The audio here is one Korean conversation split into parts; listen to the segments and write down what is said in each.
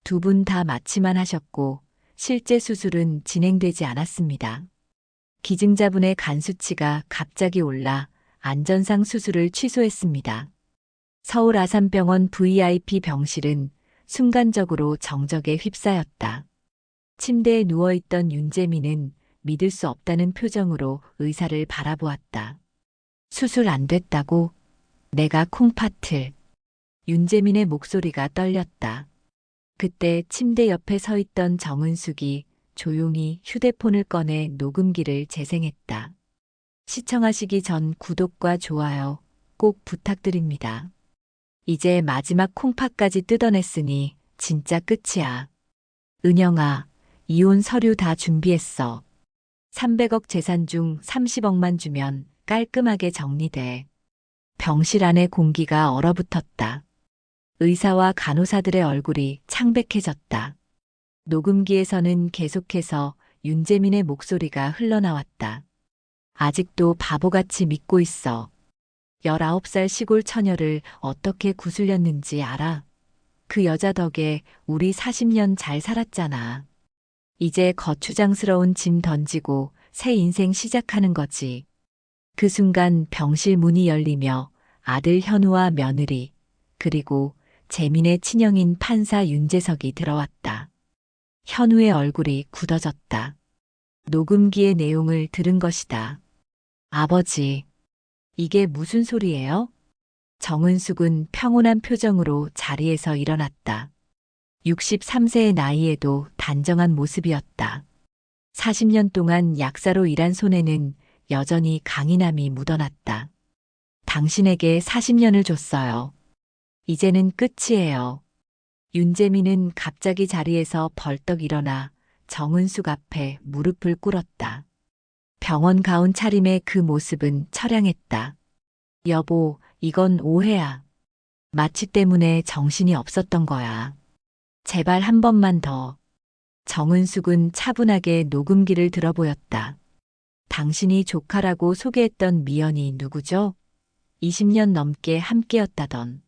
두 분 다 마취만 하셨고 실제 수술은 진행되지 않았습니다. 기증자분의 간 수치가 갑자기 올라 안전상 수술을 취소했습니다. 서울 아산병원 VIP 병실은 순간적으로 정적에 휩싸였다. 침대에 누워있던 윤재민은 믿을 수 없다는 표정으로 의사를 바라보았다. 수술 안 됐다고? 내가 콩팥을. 윤재민의 목소리가 떨렸다. 그때 침대 옆에 서 있던 정은숙이 조용히 휴대폰을 꺼내 녹음기를 재생했다. 시청하시기 전 구독과 좋아요 꼭 부탁드립니다. 이제 마지막 콩팥까지 뜯어냈으니 진짜 끝이야. 은영아, 이혼 서류 다 준비했어. 300억 재산 중 30억만 주면 깔끔하게 정리돼. 병실 안의 공기가 얼어붙었다. 의사와 간호사들의 얼굴이 창백해졌다. 녹음기에서는 계속해서 윤재민의 목소리가 흘러나왔다. 아직도 바보같이 믿고 있어. 19살 시골 처녀를 어떻게 구슬렸는지 알아? 그 여자 덕에 우리 40년 잘 살았잖아. 이제 거추장스러운 짐 던지고 새 인생 시작하는 거지. 그 순간 병실 문이 열리며 아들 현우와 며느리, 그리고 재민의 친형인 판사 윤재석이 들어왔다. 현우의 얼굴이 굳어졌다. 녹음기의 내용을 들은 것이다. 아버지, 이게 무슨 소리예요? 정은숙은 평온한 표정으로 자리에서 일어났다. 63세의 나이에도 단정한 모습이었다. 40년 동안 약사로 일한 손에는 여전히 강인함이 묻어났다. 당신에게 40년을 줬어요. 이제는 끝이에요. 윤재민은 갑자기 자리에서 벌떡 일어나 정은숙 앞에 무릎을 꿇었다. 병원 가운 차림의 그 모습은 처량했다. 여보, 이건 오해야. 마취 때문에 정신이 없었던 거야. 제발 한 번만 더. 정은숙은 차분하게 녹음기를 들어보였다. 당신이 조카라고 소개했던 미연이 누구죠? 20년 넘게 함께였다던.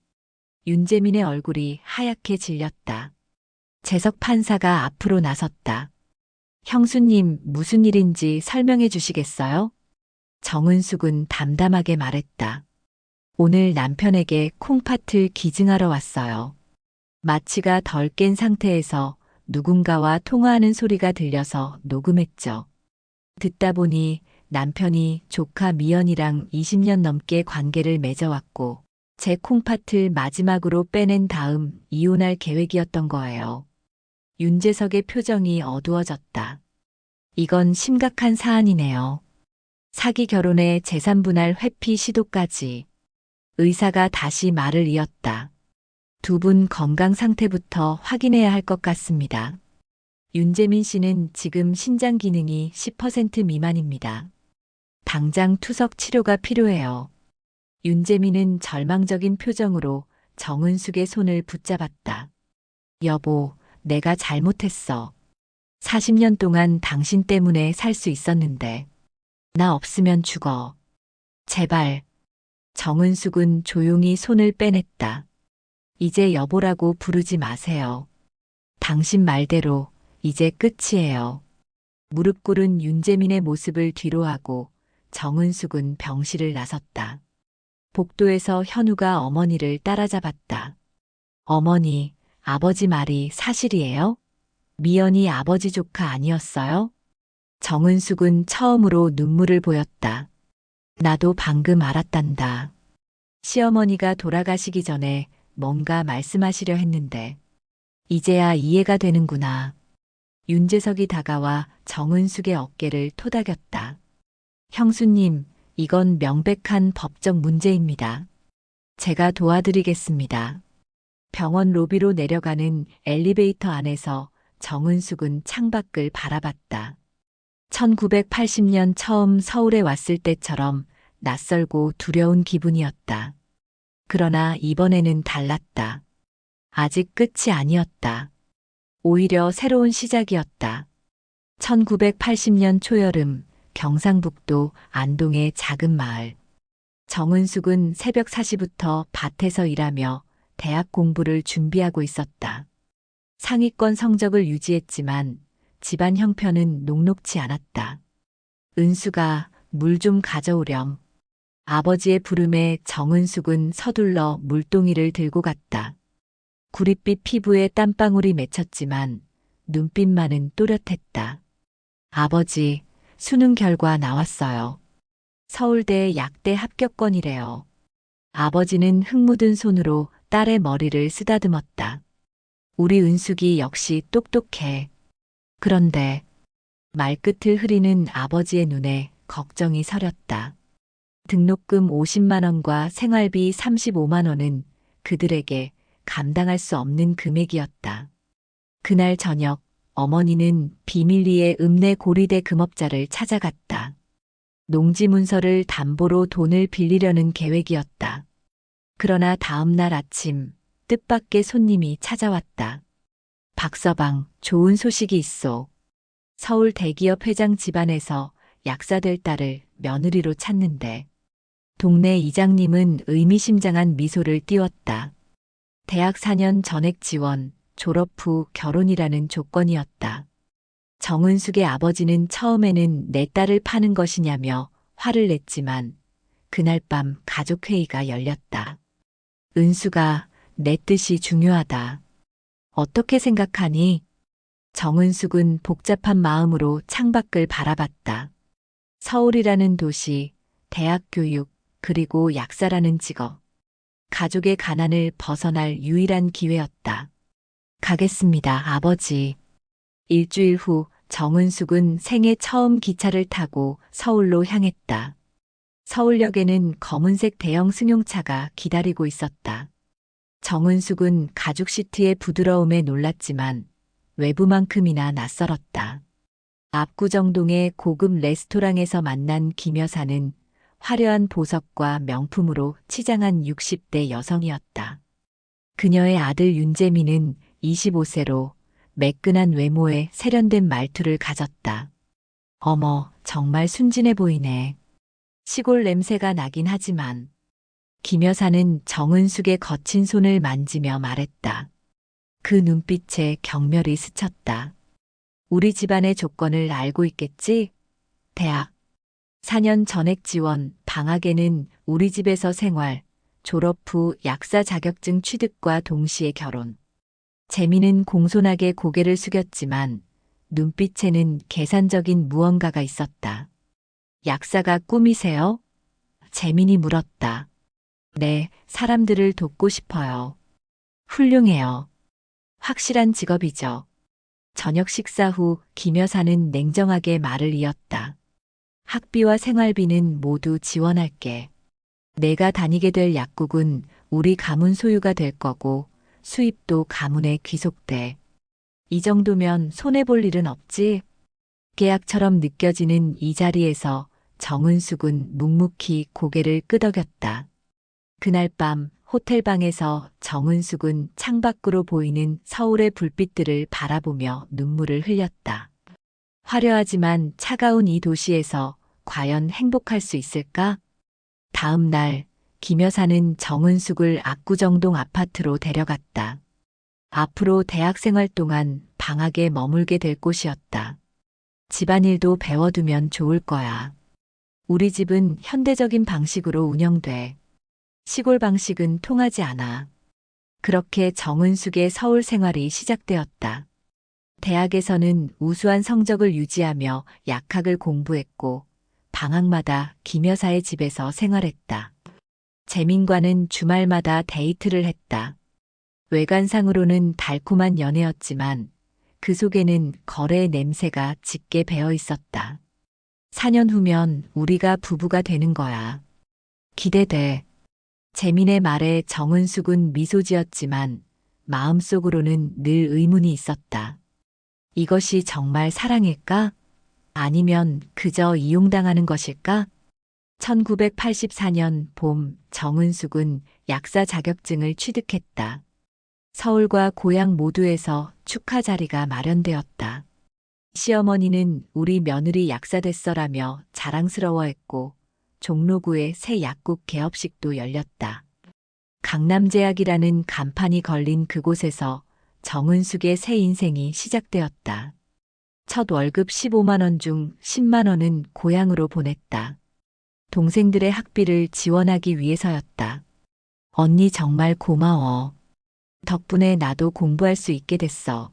윤재민의 얼굴이 하얗게 질렸다. 재석 판사가 앞으로 나섰다. 형수님, 무슨 일인지 설명해 주시겠어요? 정은숙은 담담하게 말했다. 오늘 남편에게 콩팥을 기증하러 왔어요. 마취가 덜 깬 상태에서 누군가와 통화하는 소리가 들려서 녹음했죠. 듣다 보니 남편이 조카 미연이랑 20년 넘게 관계를 맺어왔고 제 콩팥을 마지막으로 빼낸 다음 이혼할 계획이었던 거예요. 윤재석의 표정이 어두워졌다. 이건 심각한 사안이네요. 사기 결혼에 재산 분할 회피 시도까지. 의사가 다시 말을 이었다. 두 분 건강 상태부터 확인해야 할 것 같습니다. 윤재민 씨는 지금 신장 기능이 10% 미만입니다. 당장 투석 치료가 필요해요. 윤재민은 절망적인 표정으로 정은숙의 손을 붙잡았다. 여보, 내가 잘못했어. 40년 동안 당신 때문에 살 수 있었는데. 나 없으면 죽어. 제발. 정은숙은 조용히 손을 빼냈다. 이제 여보라고 부르지 마세요. 당신 말대로 이제 끝이에요. 무릎 꿇은 윤재민의 모습을 뒤로하고 정은숙은 병실을 나섰다. 복도에서 현우가 어머니를 따라잡았다. 어머니, 아버지 말이 사실이에요? 미연이 아버지 조카 아니었어요? 정은숙은 처음으로 눈물을 보였다. 나도 방금 알았단다. 시어머니가 돌아가시기 전에 뭔가 말씀하시려 했는데 이제야 이해가 되는구나. 윤재석이 다가와 정은숙의 어깨를 토닥였다. 형수님, 이건 명백한 법적 문제입니다. 제가 도와드리겠습니다. 병원 로비로 내려가는 엘리베이터 안에서 정은숙은 창밖을 바라봤다. 1980년 처음 서울에 왔을 때처럼 낯설고 두려운 기분이었다. 그러나 이번에는 달랐다. 아직 끝이 아니었다. 오히려 새로운 시작이었다. 1980년 초여름 경상북도 안동의 작은 마을. 정은숙은 새벽 4시부터 밭에서 일하며 대학 공부를 준비하고 있었다. 상위권 성적을 유지했지만 집안 형편은 녹록치 않았다. 은수가 물 좀 가져오렴. 아버지의 부름에 정은숙은 서둘러 물동이를 들고 갔다. 구릿빛 피부에 땀방울이 맺혔지만 눈빛만은 또렷했다. 아버지, 수능 결과 나왔어요. 서울대 약대 합격권이래요. 아버지는 흙 묻은 손으로 딸의 머리를 쓰다듬었다. 우리 은숙이 역시 똑똑해. 그런데 말끝을 흐리는 아버지의 눈에 걱정이 서렸다. 등록금 50만 원과 생활비 35만 원은 그들에게 감당할 수 없는 금액이었다. 그날 저녁 어머니는 비밀리에 읍내 고리대 금업자를 찾아갔다. 농지 문서를 담보로 돈을 빌리려는 계획이었다. 그러나 다음 날 아침 뜻밖의 손님이 찾아왔다. 박서방, 좋은 소식이 있소. 서울 대기업 회장 집안에서 약사될 딸을 며느리로 찾는데 동네 이장님은 의미심장한 미소를 띄웠다. 대학 4년 전액 지원, 졸업 후 결혼이라는 조건이었다. 정은숙의 아버지는 처음에는 내 딸을 파는 것이냐며 화를 냈지만 그날 밤 가족회의가 열렸다. 은수가 내 뜻이 중요하다. 어떻게 생각하니? 정은숙은 복잡한 마음으로 창밖을 바라봤다. 서울이라는 도시, 대학 교육, 그리고 약사라는 직업. 가족의 가난을 벗어날 유일한 기회였다. 가겠습니다, 아버지. 일주일 후 정은숙은 생애 처음 기차를 타고 서울로 향했다. 서울역에는 검은색 대형 승용차가 기다리고 있었다. 정은숙은 가죽 시트의 부드러움에 놀랐지만 외부만큼이나 낯설었다. 압구정동의 고급 레스토랑에서 만난 김 여사는 화려한 보석과 명품으로 치장한 60대 여성이었다. 그녀의 아들 윤재민은 25세로 매끈한 외모에 세련된 말투를 가졌다. 어머, 정말 순진해 보이네. 시골 냄새가 나긴 하지만 김 여사는 정은숙의 거친 손을 만지며 말했다. 그 눈빛에 경멸이 스쳤다. 우리 집안의 조건을 알고 있겠지? 대학 4년 전액 지원, 방학에는 우리 집에서 생활, 졸업 후 약사 자격증 취득과 동시에 결혼. 재미는 공손하게 고개를 숙였지만 눈빛에는 계산적인 무언가가 있었다. 약사가 꿈이세요? 재민이 물었다. 네, 사람들을 돕고 싶어요. 훌륭해요. 확실한 직업이죠. 저녁 식사 후 김 여사는 냉정하게 말을 이었다. 학비와 생활비는 모두 지원할게. 내가 다니게 될 약국은 우리 가문 소유가 될 거고 수입도 가문에 귀속돼. 이 정도면 손해볼 일은 없지? 계약처럼 느껴지는 이 자리에서 정은숙은 묵묵히 고개를 끄덕였다. 그날 밤 호텔방에서 정은숙은 창밖으로 보이는 서울의 불빛들을 바라보며 눈물을 흘렸다. 화려하지만 차가운 이 도시에서 과연 행복할 수 있을까? 다음 날 김 여사는 정은숙을 압구정동 아파트로 데려갔다. 앞으로 대학생활 동안 방학에 머물게 될 곳이었다. 집안일도 배워두면 좋을 거야. 우리 집은 현대적인 방식으로 운영돼. 시골 방식은 통하지 않아. 그렇게 정은숙의 서울 생활이 시작되었다. 대학에서는 우수한 성적을 유지하며 약학을 공부했고 방학마다 김 여사의 집에서 생활했다. 재민과는 주말마다 데이트를 했다. 외관상으로는 달콤한 연애였지만 그 속에는 거래의 냄새가 짙게 배어 있었다. 4년 후면 우리가 부부가 되는 거야. 기대돼. 재민의 말에 정은숙은 미소 지었지만 마음속으로는 늘 의문이 있었다. 이것이 정말 사랑일까? 아니면 그저 이용당하는 것일까? 1984년 봄 정은숙은 약사 자격증을 취득했다. 서울과 고향 모두에서 축하 자리가 마련되었다. 시어머니는 우리 며느리 약사 됐어라며 자랑스러워했고 종로구에 새 약국 개업식도 열렸다. 강남제약이라는 간판이 걸린 그곳에서 정은숙의 새 인생이 시작되었다. 첫 월급 15만 원 중 10만 원은 고향으로 보냈다. 동생들의 학비를 지원하기 위해서였다. 언니 정말 고마워. 덕분에 나도 공부할 수 있게 됐어.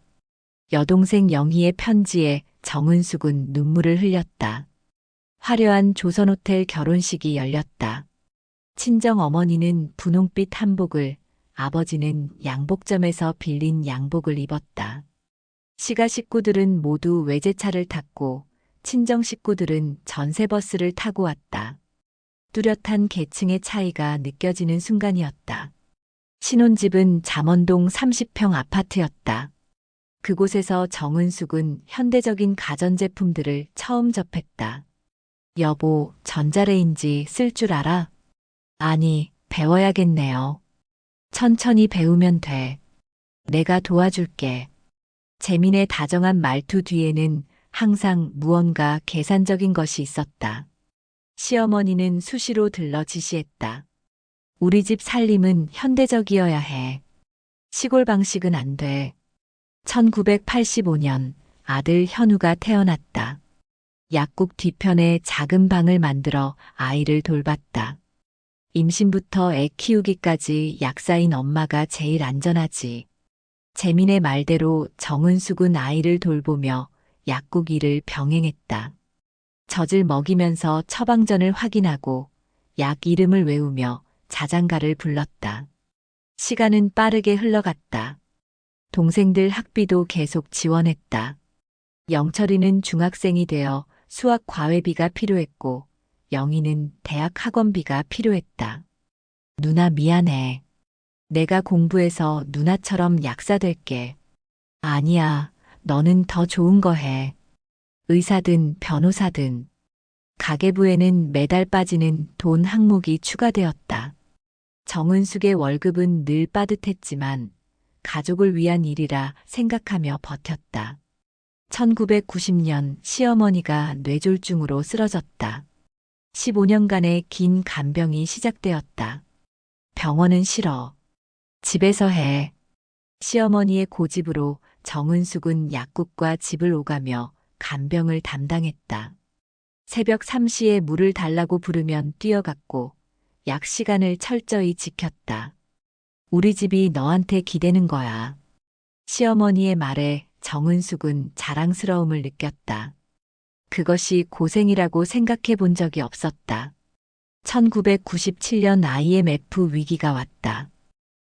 여동생 영희의 편지에 정은숙은 눈물을 흘렸다. 화려한 조선호텔 결혼식이 열렸다. 친정 어머니는 분홍빛 한복을, 아버지는 양복점에서 빌린 양복을 입었다. 시가 식구들은 모두 외제차를 탔고 친정 식구들은 전세버스를 타고 왔다. 뚜렷한 계층의 차이가 느껴지는 순간이었다. 신혼집은 잠원동 30평 아파트였다. 그곳에서 정은숙은 현대적인 가전제품들을 처음 접했다. 여보, 전자레인지 쓸 줄 알아? 아니, 배워야겠네요. 천천히 배우면 돼. 내가 도와줄게. 재민의 다정한 말투 뒤에는 항상 무언가 계산적인 것이 있었다. 시어머니는 수시로 들러 지시했다. 우리 집 살림은 현대적이어야 해. 시골 방식은 안 돼. 1985년 아들 현우가 태어났다. 약국 뒤편에 작은 방을 만들어 아이를 돌봤다. 임신부터 애 키우기까지 약사인 엄마가 제일 안전하지. 재민의 말대로 정은숙은 아이를 돌보며 약국 일을 병행했다. 젖을 먹이면서 처방전을 확인하고 약 이름을 외우며 자장가를 불렀다. 시간은 빠르게 흘러갔다. 동생들 학비도 계속 지원했다. 영철이는 중학생이 되어 수학 과외비가 필요했고 영희는 대학 학원비가 필요했다. 누나 미안해. 내가 공부해서 누나처럼 약사 될게. 아니야, 너는 더 좋은 거 해. 의사든 변호사든. 가계부에는 매달 빠지는 돈 항목이 추가되었다. 정은숙의 월급은 늘 빠듯했지만 가족을 위한 일이라 생각하며 버텼다. 1990년 시어머니가 뇌졸중으로 쓰러졌다. 15년간의 긴 간병이 시작되었다. 병원은 싫어. 집에서 해. 시어머니의 고집으로 정은숙은 약국과 집을 오가며 간병을 담당했다. 새벽 3시에 물을 달라고 부르면 뛰어갔고 약 시간을 철저히 지켰다. 우리 집이 너한테 기대는 거야. 시어머니의 말에 정은숙은 자랑스러움을 느꼈다. 그것이 고생이라고 생각해 본 적이 없었다. 1997년 IMF 위기가 왔다.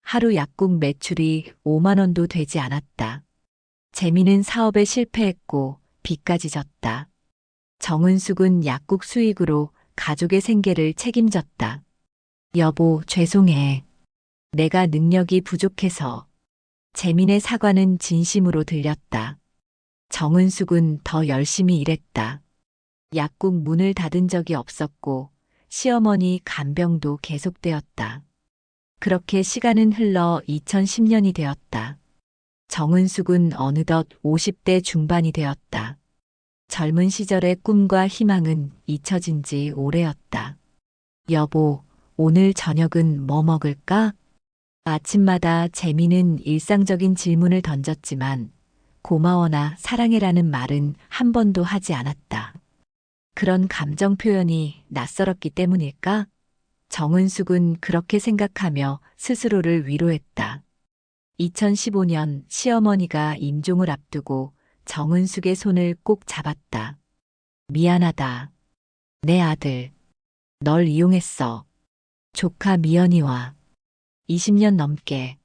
하루 약국 매출이 5만 원도 되지 않았다. 재민은 사업에 실패했고 빚까지 졌다. 정은숙은 약국 수익으로 가족의 생계를 책임졌다. 여보, 죄송해. 내가 능력이 부족해서. 재민의 사과는 진심으로 들렸다. 정은숙은 더 열심히 일했다. 약국 문을 닫은 적이 없었고 시어머니 간병도 계속되었다. 그렇게 시간은 흘러 2010년이 되었다. 정은숙은 어느덧 50대 중반이 되었다. 젊은 시절의 꿈과 희망은 잊혀진 지 오래였다. 여보, 오늘 저녁은 뭐 먹을까? 아침마다 재미는 일상적인 질문을 던졌지만 고마워나 사랑해라는 말은 한 번도 하지 않았다. 그런 감정 표현이 낯설었기 때문일까? 정은숙은 그렇게 생각하며 스스로를 위로했다. 2015년 시어머니가 임종을 앞두고 정은숙의 손을 꼭 잡았다. 미안하다. 내 아들. 널 이용했어. 조카 미연이와 20년 넘게.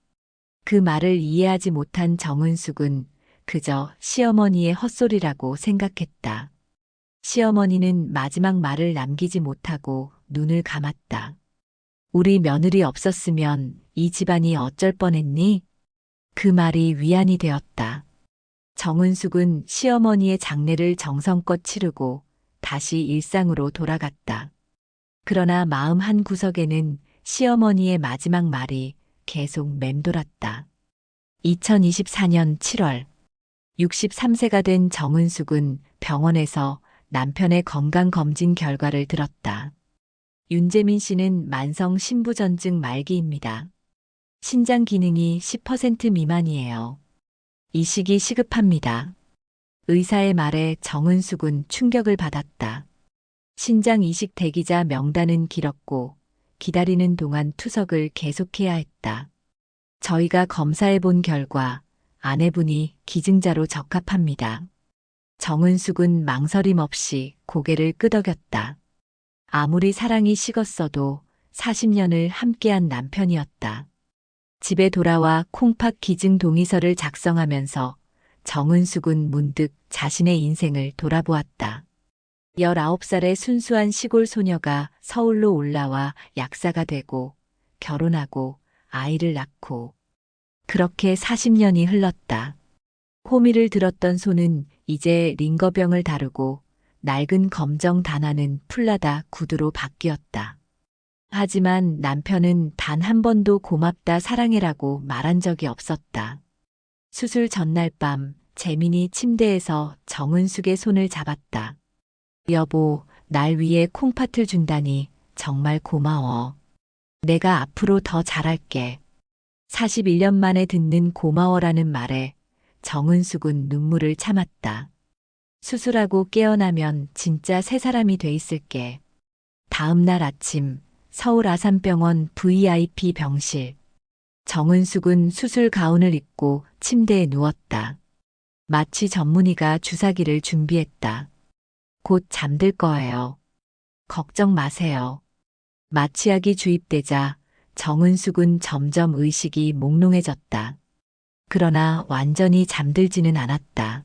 그 말을 이해하지 못한 정은숙은 그저 시어머니의 헛소리라고 생각했다. 시어머니는 마지막 말을 남기지 못하고 눈을 감았다. 우리 며느리 없었으면 이 집안이 어쩔 뻔했니? 그 말이 위안이 되었다. 정은숙은 시어머니의 장례를 정성껏 치르고 다시 일상으로 돌아갔다. 그러나 마음 한 구석에는 시어머니의 마지막 말이 계속 맴돌았다. 2024년 7월 63세가 된 정은숙은 병원에서 남편의 건강검진 결과를 들었다. 윤재민 씨는 만성 신부전증 말기입니다. 신장 기능이 10% 미만이에요. 이식이 시급합니다. 의사의 말에 정은숙은 충격을 받았다. 신장 이식 대기자 명단은 길었고 기다리는 동안 투석을 계속해야 했다. 저희가 검사해 본 결과 아내분이 기증자로 적합합니다. 정은숙은 망설임 없이 고개를 끄덕였다. 아무리 사랑이 식었어도 40년을 함께한 남편이었다. 집에 돌아와 콩팥 기증 동의서를 작성하면서 정은숙은 문득 자신의 인생을 돌아보았다. 19살의 순수한 시골 소녀가 서울로 올라와 약사가 되고 결혼하고 아이를 낳고 그렇게 40년이 흘렀다. 호미를 들었던 손은 이제 링거병을 다루고 낡은 검정 단화는 풀라다 구두로 바뀌었다. 하지만 남편은 단 한 번도 고맙다 사랑해라고 말한 적이 없었다. 수술 전날 밤 재민이 침대에서 정은숙의 손을 잡았다. 여보, 날 위해 콩팥을 준다니 정말 고마워. 내가 앞으로 더 잘할게. 41년 만에 듣는 고마워라는 말에 정은숙은 눈물을 참았다. 수술하고 깨어나면 진짜 새 사람이 돼 있을게. 다음 날 아침 서울 아산병원 VIP 병실. 정은숙은 수술 가운을 입고 침대에 누웠다. 마취 전문의가 주사기를 준비했다. 곧 잠들 거예요. 걱정 마세요. 마취약이 주입되자 정은숙은 점점 의식이 몽롱해졌다. 그러나 완전히 잠들지는 않았다.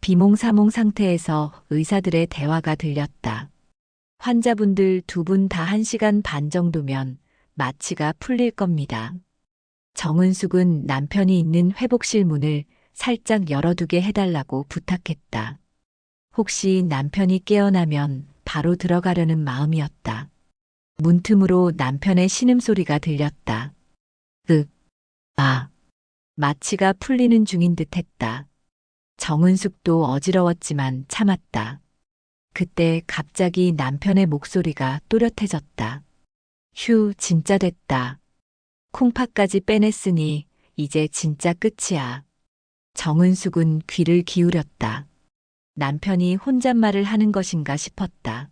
비몽사몽 상태에서 의사들의 대화가 들렸다. 환자분들 두 분 다 1시간 반 정도면 마취가 풀릴 겁니다. 정은숙은 남편이 있는 회복실 문을 살짝 열어두게 해달라고 부탁했다. 혹시 남편이 깨어나면 바로 들어가려는 마음이었다. 문틈으로 남편의 신음소리가 들렸다. 마취가 풀리는 중인 듯 했다. 정은숙도 어지러웠지만 참았다. 그때 갑자기 남편의 목소리가 또렷해졌다. 휴, 진짜 됐다. 콩팥까지 빼냈으니 이제 진짜 끝이야. 정은숙은 귀를 기울였다. 남편이 혼잣말을 하는 것인가 싶었다.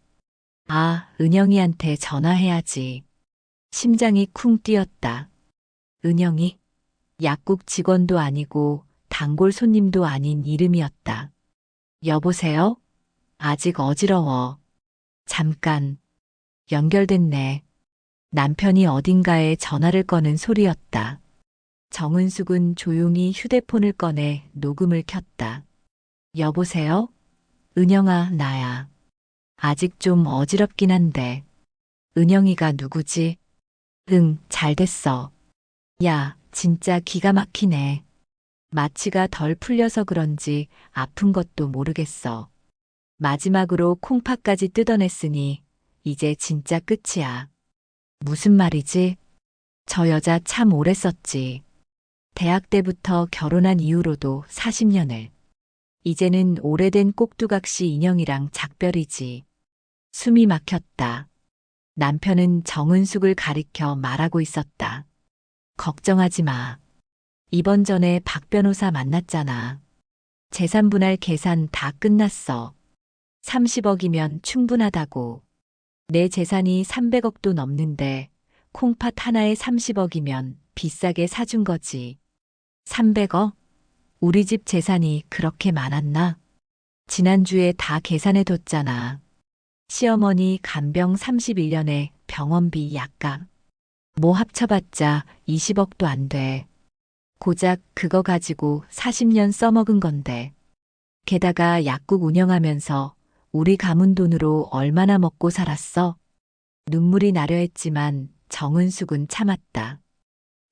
아, 은영이한테 전화해야지. 심장이 쿵 뛰었다. 은영이? 약국 직원도 아니고 단골 손님도 아닌 이름이었다. 여보세요? 아직 어지러워. 잠깐. 연결됐네. 남편이 어딘가에 전화를 거는 소리였다. 정은숙은 조용히 휴대폰을 꺼내 녹음을 켰다. 여보세요? 은영아, 나야. 아직 좀 어지럽긴 한데. 은영이가 누구지? 응, 잘 됐어. 야, 진짜 기가 막히네. 마취가 덜 풀려서 그런지 아픈 것도 모르겠어. 마지막으로 콩팥까지 뜯어냈으니 이제 진짜 끝이야. 무슨 말이지? 저 여자 참 오래 썼지. 대학 때부터 결혼한 이후로도 40년을. 이제는 오래된 꼭두각시 인형이랑 작별이지. 숨이 막혔다. 남편은 정은숙을 가리켜 말하고 있었다. 걱정하지 마. 이번 전에 박 변호사 만났잖아. 재산 분할 계산 다 끝났어. 30억이면 충분하다고. 내 재산이 300억도 넘는데 콩팥 하나에 30억이면 비싸게 사준 거지. 300억? 우리 집 재산이 그렇게 많았나? 지난주에 다 계산해뒀잖아. 시어머니 간병 31년에 병원비 약값. 뭐 합쳐봤자 20억도 안 돼. 고작 그거 가지고 40년 써먹은 건데. 게다가 약국 운영하면서 우리 가문 돈으로 얼마나 먹고 살았어? 눈물이 나려 했지만 정은숙은 참았다.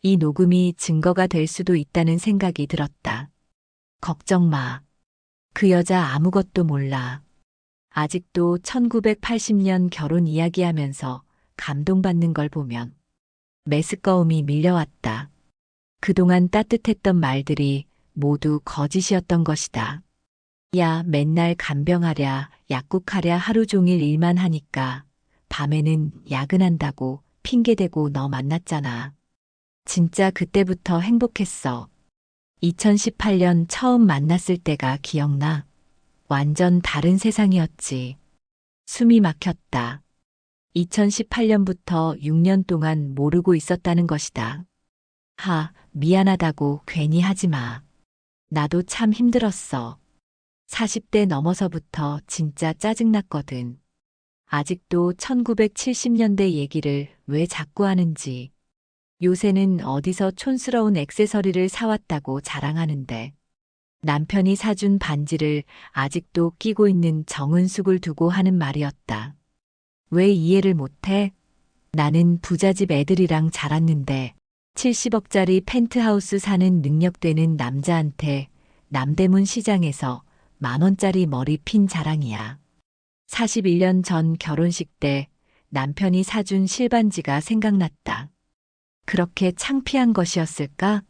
이 녹음이 증거가 될 수도 있다는 생각이 들었다. 걱정 마. 그 여자 아무것도 몰라. 아직도 1980년 결혼 이야기하면서 감동받는 걸 보면 메스꺼움이 밀려왔다. 그동안 따뜻했던 말들이 모두 거짓이었던 것이다. 야, 맨날 간병하랴, 약국하랴 하루 종일 일만 하니까 밤에는 야근한다고 핑계대고 너 만났잖아. 진짜 그때부터 행복했어. 2018년 처음 만났을 때가 기억나. 완전 다른 세상이었지. 숨이 막혔다. 2018년부터 6년 동안 모르고 있었다는 것이다. 미안하다고 괜히 하지 마. 나도 참 힘들었어. 40대 넘어서부터 진짜 짜증났거든. 아직도 1970년대 얘기를 왜 자꾸 하는지. 요새는 어디서 촌스러운 액세서리를 사왔다고 자랑하는데 남편이 사준 반지를 아직도 끼고 있는 정은숙을 두고 하는 말이었다. 왜 이해를 못해? 나는 부잣집 애들이랑 자랐는데 70억짜리 펜트하우스 사는 능력 되는 남자한테 남대문 시장에서 10,000원짜리 머리 핀 자랑이야. 41년 전 결혼식 때 남편이 사준 실반지가 생각났다. 그렇게 창피한 것이었을까?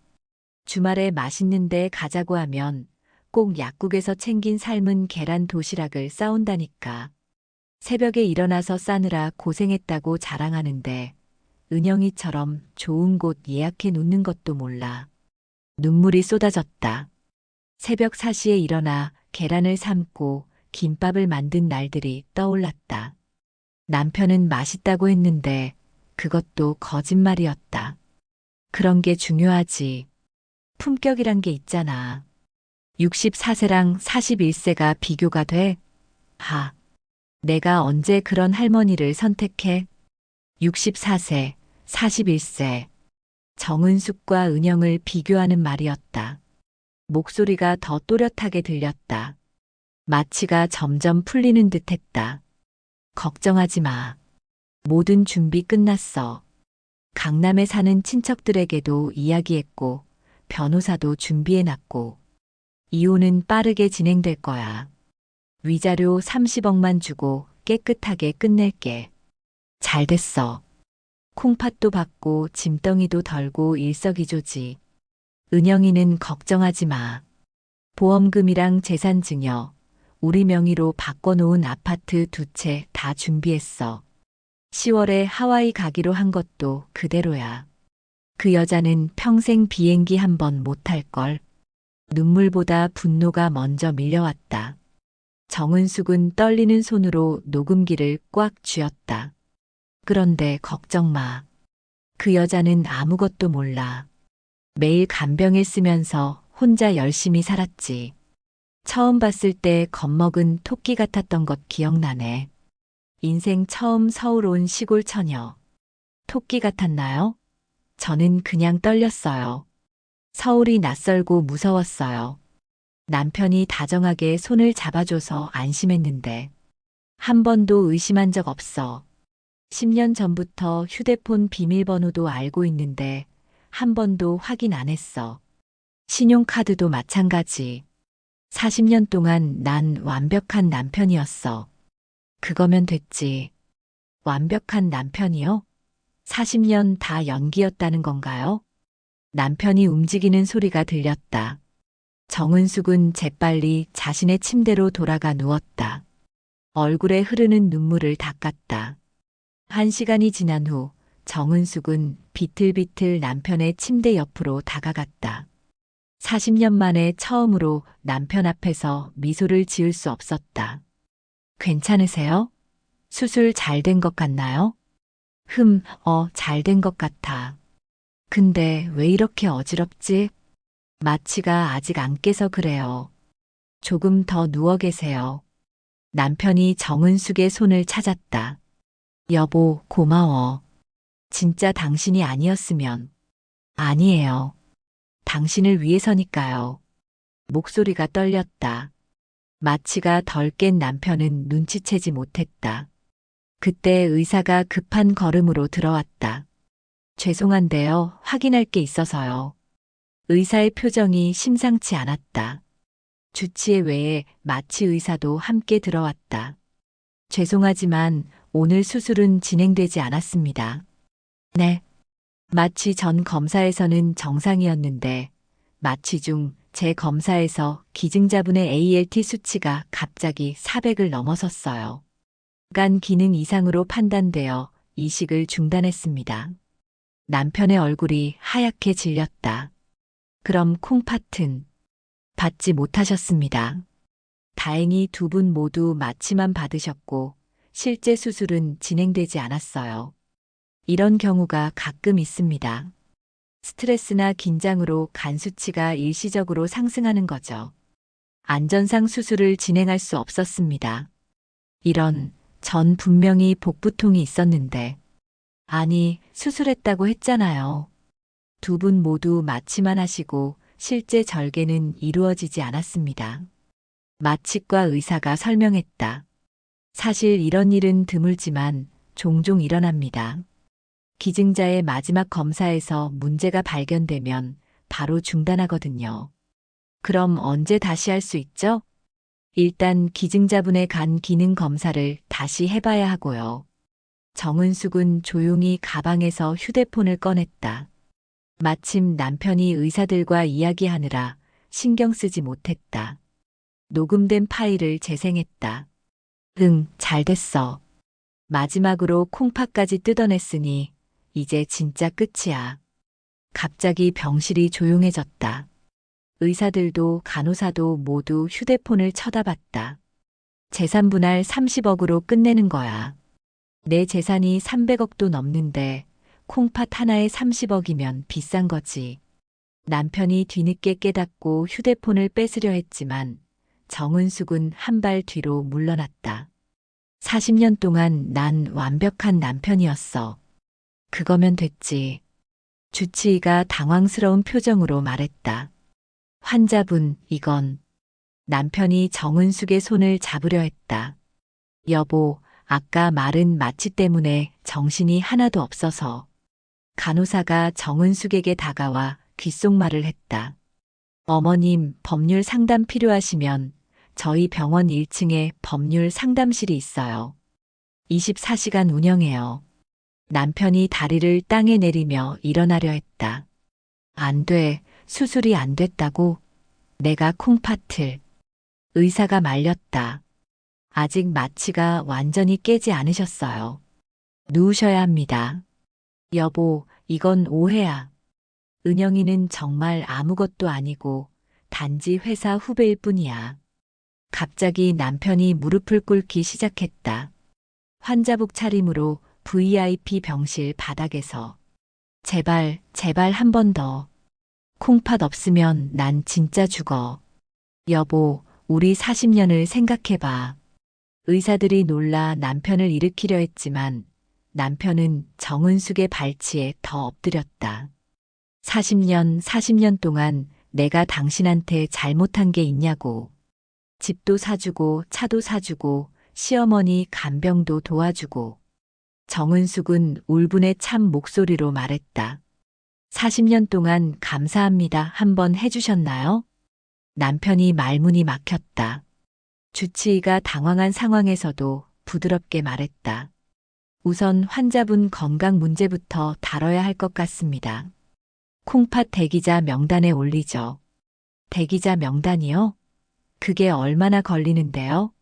주말에 맛있는 데 가자고 하면 꼭 약국에서 챙긴 삶은 계란 도시락을 싸온다니까. 새벽에 일어나서 싸느라 고생했다고 자랑하는데 은영이처럼 좋은 곳 예약해 놓는 것도 몰라. 눈물이 쏟아졌다. 새벽 4시에 일어나 계란을 삶고 김밥을 만든 날들이 떠올랐다. 남편은 맛있다고 했는데 그것도 거짓말이었다. 그런 게 중요하지. 품격이란 게 있잖아. 64세랑 41세가 비교가 돼? 내가 언제 그런 할머니를 선택해? 64세, 41세. 정은숙과 은영을 비교하는 말이었다. 목소리가 더 또렷하게 들렸다. 마취가 점점 풀리는 듯 했다. 걱정하지 마. 모든 준비 끝났어. 강남에 사는 친척들에게도 이야기했고, 변호사도 준비해놨고, 이혼은 빠르게 진행될 거야. 위자료 30억만 주고 깨끗하게 끝낼게. 잘 됐어. 콩팥도 받고 짐덩이도 덜고 일석이조지. 은영이는 걱정하지 마. 보험금이랑 재산 증여, 우리 명의로 바꿔놓은 아파트 2채 다 준비했어. 10월에 하와이 가기로 한 것도 그대로야. 그 여자는 평생 비행기 한 번 못 탈걸. 눈물보다 분노가 먼저 밀려왔다. 정은숙은 떨리는 손으로 녹음기를 꽉 쥐었다. 그런데 걱정 마. 그 여자는 아무것도 몰라. 매일 간병을 쓰면서 혼자 열심히 살았지. 처음 봤을 때 겁먹은 토끼 같았던 것 기억나네. 인생 처음 서울 온 시골 처녀. 토끼 같았나요? 저는 그냥 떨렸어요. 서울이 낯설고 무서웠어요. 남편이 다정하게 손을 잡아줘서 안심했는데 한 번도 의심한 적 없어. 10년 전부터 휴대폰 비밀번호도 알고 있는데 한 번도 확인 안 했어. 신용카드도 마찬가지. 40년 동안 난 완벽한 남편이었어. 그거면 됐지. 완벽한 남편이요? 40년 다 연기였다는 건가요? 남편이 움직이는 소리가 들렸다. 정은숙은 재빨리 자신의 침대로 돌아가 누웠다. 얼굴에 흐르는 눈물을 닦았다. 1시간이 지난 후 정은숙은 비틀비틀 남편의 침대 옆으로 다가갔다. 40년 만에 처음으로 남편 앞에서 미소를 지을 수 없었다. 괜찮으세요? 수술 잘 된 것 같나요? 잘 된 것 같아. 근데 왜 이렇게 어지럽지? 마취가 아직 안 깨서 그래요. 조금 더 누워 계세요. 남편이 정은숙의 손을 찾았다. 여보, 고마워. 진짜 당신이 아니었으면. 아니에요. 당신을 위해서니까요. 목소리가 떨렸다. 마취가 덜 깬 남편은 눈치채지 못했다. 그때 의사가 급한 걸음으로 들어왔다. 죄송한데요, 확인할 게 있어서요. 의사의 표정이 심상치 않았다. 주치의 외에 마취 의사도 함께 들어왔다. 죄송하지만 오늘 수술은 진행되지 않았습니다. 네. 마취 전 검사에서는 정상이었는데 마취 중 제 검사에서 기증자분의 ALT 수치가 갑자기 400을 넘어섰어요. 간 기능 이상으로 판단되어 이식을 중단했습니다. 남편의 얼굴이 하얗게 질렸다. 그럼 콩팥은 받지 못하셨습니다. 다행히 두 분 모두 마취만 받으셨고 실제 수술은 진행되지 않았어요. 이런 경우가 가끔 있습니다. 스트레스나 긴장으로 간 수치가 일시적으로 상승하는 거죠. 안전상 수술을 진행할 수 없었습니다. 전 분명히 복부통이 있었는데. 아니, 수술했다고 했잖아요. 두 분 모두 마취만 하시고 실제 절개는 이루어지지 않았습니다. 마취과 의사가 설명했다. 사실 이런 일은 드물지만 종종 일어납니다. 기증자의 마지막 검사에서 문제가 발견되면 바로 중단하거든요. 그럼 언제 다시 할 수 있죠? 일단 기증자분의 간 기능 검사를 다시 해봐야 하고요. 정은숙은 조용히 가방에서 휴대폰을 꺼냈다. 마침 남편이 의사들과 이야기하느라 신경 쓰지 못했다. 녹음된 파일을 재생했다. 응, 잘 됐어. 마지막으로 콩팥까지 뜯어냈으니 이제 진짜 끝이야. 갑자기 병실이 조용해졌다. 의사들도 간호사도 모두 휴대폰을 쳐다봤다. 재산 분할 30억으로 끝내는 거야. 내 재산이 300억도 넘는데 콩팥 하나에 30억이면 비싼 거지. 남편이 뒤늦게 깨닫고 휴대폰을 뺏으려 했지만 정은숙은 한 발 뒤로 물러났다. 40년 동안 난 완벽한 남편이었어. 그거면 됐지. 주치의가 당황스러운 표정으로 말했다. 환자분, 이건. 남편이 정은숙의 손을 잡으려 했다. 여보, 아까 말은 마취 때문에 정신이 하나도 없어서. 간호사가 정은숙에게 다가와 귓속말을 했다. 어머님, 법률 상담 필요하시면 저희 병원 1층에 법률 상담실이 있어요. 24시간 운영해요. 남편이 다리를 땅에 내리며 일어나려 했다. 안 돼, 수술이 안 됐다고? 내가 콩팥을. 의사가 말렸다. 아직 마취가 완전히 깨지 않으셨어요. 누우셔야 합니다. 여보, 이건 오해야. 은영이는 정말 아무것도 아니고 단지 회사 후배일 뿐이야. 갑자기 남편이 무릎을 꿇기 시작했다. 환자복 차림으로 VIP 병실 바닥에서. 제발, 제발 한 번 더. 콩팥 없으면 난 진짜 죽어. 여보, 우리 40년을 생각해봐. 의사들이 놀라 남편을 일으키려 했지만 남편은 정은숙의 발치에 더 엎드렸다. 40년 동안 내가 당신한테 잘못한 게 있냐고. 집도 사주고 차도 사주고 시어머니 간병도 도와주고. 정은숙은 울분의 참 목소리로 말했다. 40년 동안 감사합니다 한번 해주셨나요? 남편이 말문이 막혔다. 주치의가 당황한 상황에서도 부드럽게 말했다. 우선 환자분 건강 문제부터 다뤄야 할 것 같습니다. 콩팥 대기자 명단에 올리죠. 대기자 명단이요? 그게 얼마나 걸리는데요?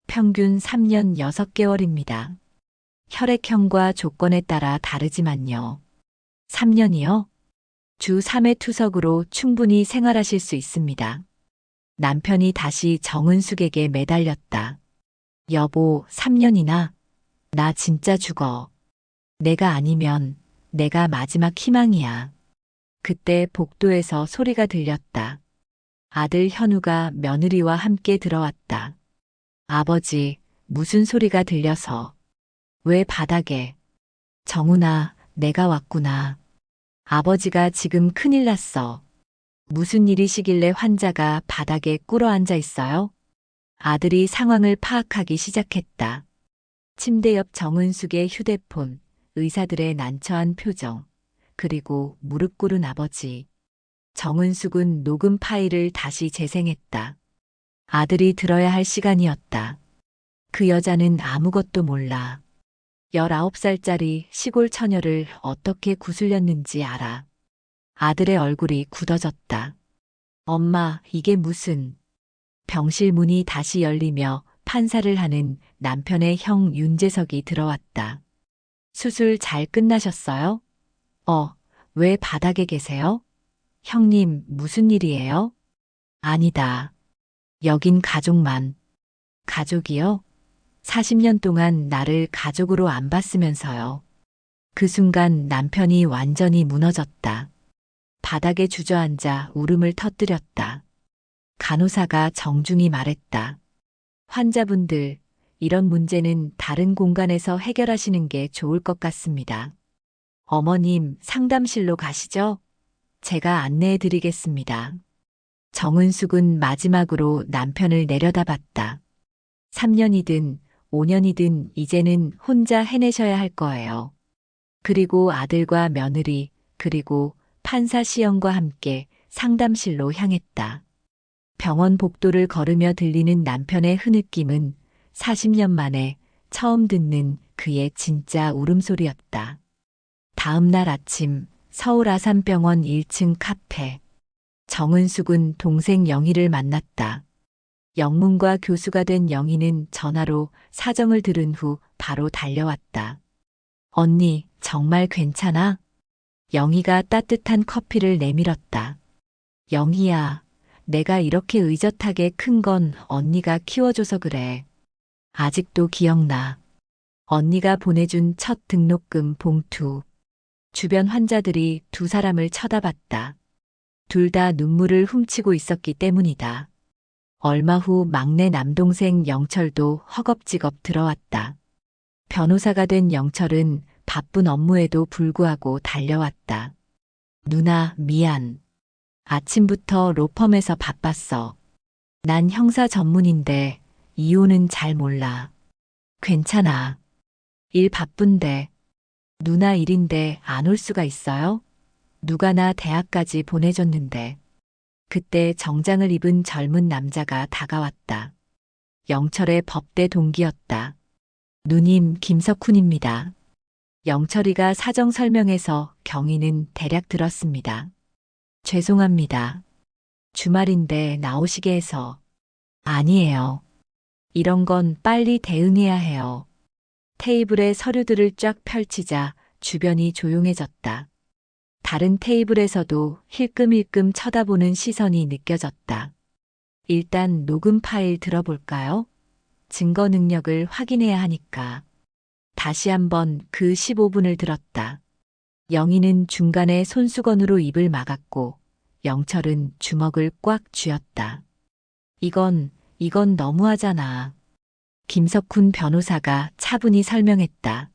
평균 3년 6개월입니다. 혈액형과 조건에 따라 다르지만요. 3년이요? 주 3회 투석으로 충분히 생활하실 수 있습니다. 남편이 다시 정은숙에게 매달렸다. 여보, 3년이나? 나 진짜 죽어. 내가 아니면 내가 마지막 희망이야. 그때 복도에서 소리가 들렸다. 아들 현우가 며느리와 함께 들어왔다. 아버지, 무슨 소리가 들려서. 왜 바닥에. 정훈아, 내가 왔구나. 아버지가 지금 큰일 났어. 무슨 일이시길래 환자가 바닥에 꿇어 앉아 있어요? 아들이 상황을 파악하기 시작했다. 침대 옆 정은숙의 휴대폰, 의사들의 난처한 표정, 그리고 무릎 꿇은 아버지. 정은숙은 녹음 파일을 다시 재생했다. 아들이 들어야 할 시간이었다. 그 여자는 아무것도 몰라. 19살짜리 시골 처녀를 어떻게 구슬렸는지 알아. 아들의 얼굴이 굳어졌다. 엄마, 이게 무슨. 병실 문이 다시 열리며 판사를 하는 남편의 형 윤재석이 들어왔다. 수술 잘 끝나셨어요? 왜 바닥에 계세요? 형님, 무슨 일이에요? 아니다. 여긴 가족만. 가족이요? 40년 동안 나를 가족으로 안 봤으면서요. 그 순간 남편이 완전히 무너졌다. 바닥에 주저앉아 울음을 터뜨렸다. 간호사가 정중히 말했다. 환자분들, 이런 문제는 다른 공간에서 해결하시는 게 좋을 것 같습니다. 어머님, 상담실로 가시죠? 제가 안내해 드리겠습니다. 정은숙은 마지막으로 남편을 내려다봤다. 3년이든 5년이든 이제는 혼자 해내셔야 할 거예요. 그리고 아들과 며느리, 그리고 판사 시연과 함께 상담실로 향했다. 병원 복도를 걸으며 들리는 남편의 흐느낌은 40년 만에 처음 듣는 그의 진짜 울음소리였다. 다음 날 아침 서울 아산병원 1층 카페. 정은숙은 동생 영희를 만났다. 영문과 교수가 된 영희는 전화로 사정을 들은 후 바로 달려왔다. 언니, 정말 괜찮아? 영희가 따뜻한 커피를 내밀었다. 영희야, 내가 이렇게 의젓하게 큰 건 언니가 키워줘서 그래. 아직도 기억나. 언니가 보내준 첫 등록금 봉투. 주변 환자들이 두 사람을 쳐다봤다. 둘 다 눈물을 훔치고 있었기 때문이다. 얼마 후 막내 남동생 영철도 허겁지겁 들어왔다. 변호사가 된 영철은 바쁜 업무에도 불구하고 달려왔다. 누나, 미안. 아침부터 로펌에서 바빴어. 난 형사 전문인데 이혼은 잘 몰라. 괜찮아. 일 바쁜데. 누나 일인데 안 올 수가 있어요? 누가 나 대학까지 보내줬는데. 그때 정장을 입은 젊은 남자가 다가왔다. 영철의 법대 동기였다. 누님, 김석훈입니다. 영철이가 사정 설명해서 경위는 대략 들었습니다. 죄송합니다. 주말인데 나오시게 해서. 아니에요. 이런 건 빨리 대응해야 해요. 테이블에 서류들을 쫙 펼치자 주변이 조용해졌다. 다른 테이블에서도 힐끔힐끔 쳐다보는 시선이 느껴졌다. 일단 녹음 파일 들어볼까요? 증거 능력을 확인해야 하니까. 다시 한번 그 15분을 들었다. 영희는 중간에 손수건으로 입을 막았고 영철은 주먹을 꽉 쥐었다. 이건 너무하잖아. 김석훈 변호사가 차분히 설명했다.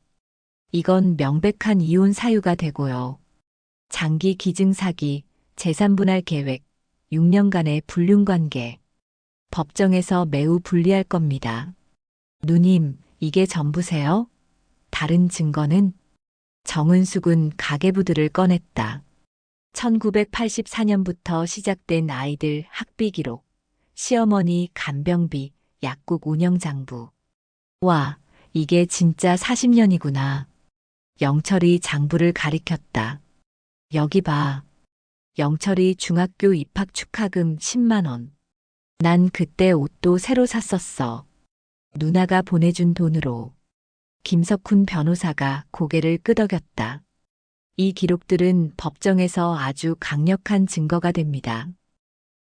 이건 명백한 이혼 사유가 되고요. 장기 기증 사기, 재산 분할 계획, 6년간의 불륜 관계. 법정에서 매우 불리할 겁니다. 누님, 이게 전부세요? 다른 증거는? 정은숙은 가계부들을 꺼냈다. 1984년부터 시작된 아이들 학비 기록, 시어머니 간병비, 약국 운영장부. 와, 이게 진짜 40년이구나. 영철이 장부를 가리켰다. 여기 봐. 영철이 중학교 입학 축하금 10만 원. 난 그때 옷도 새로 샀었어. 누나가 보내준 돈으로. 김석훈 변호사가 고개를 끄덕였다. 이 기록들은 법정에서 아주 강력한 증거가 됩니다.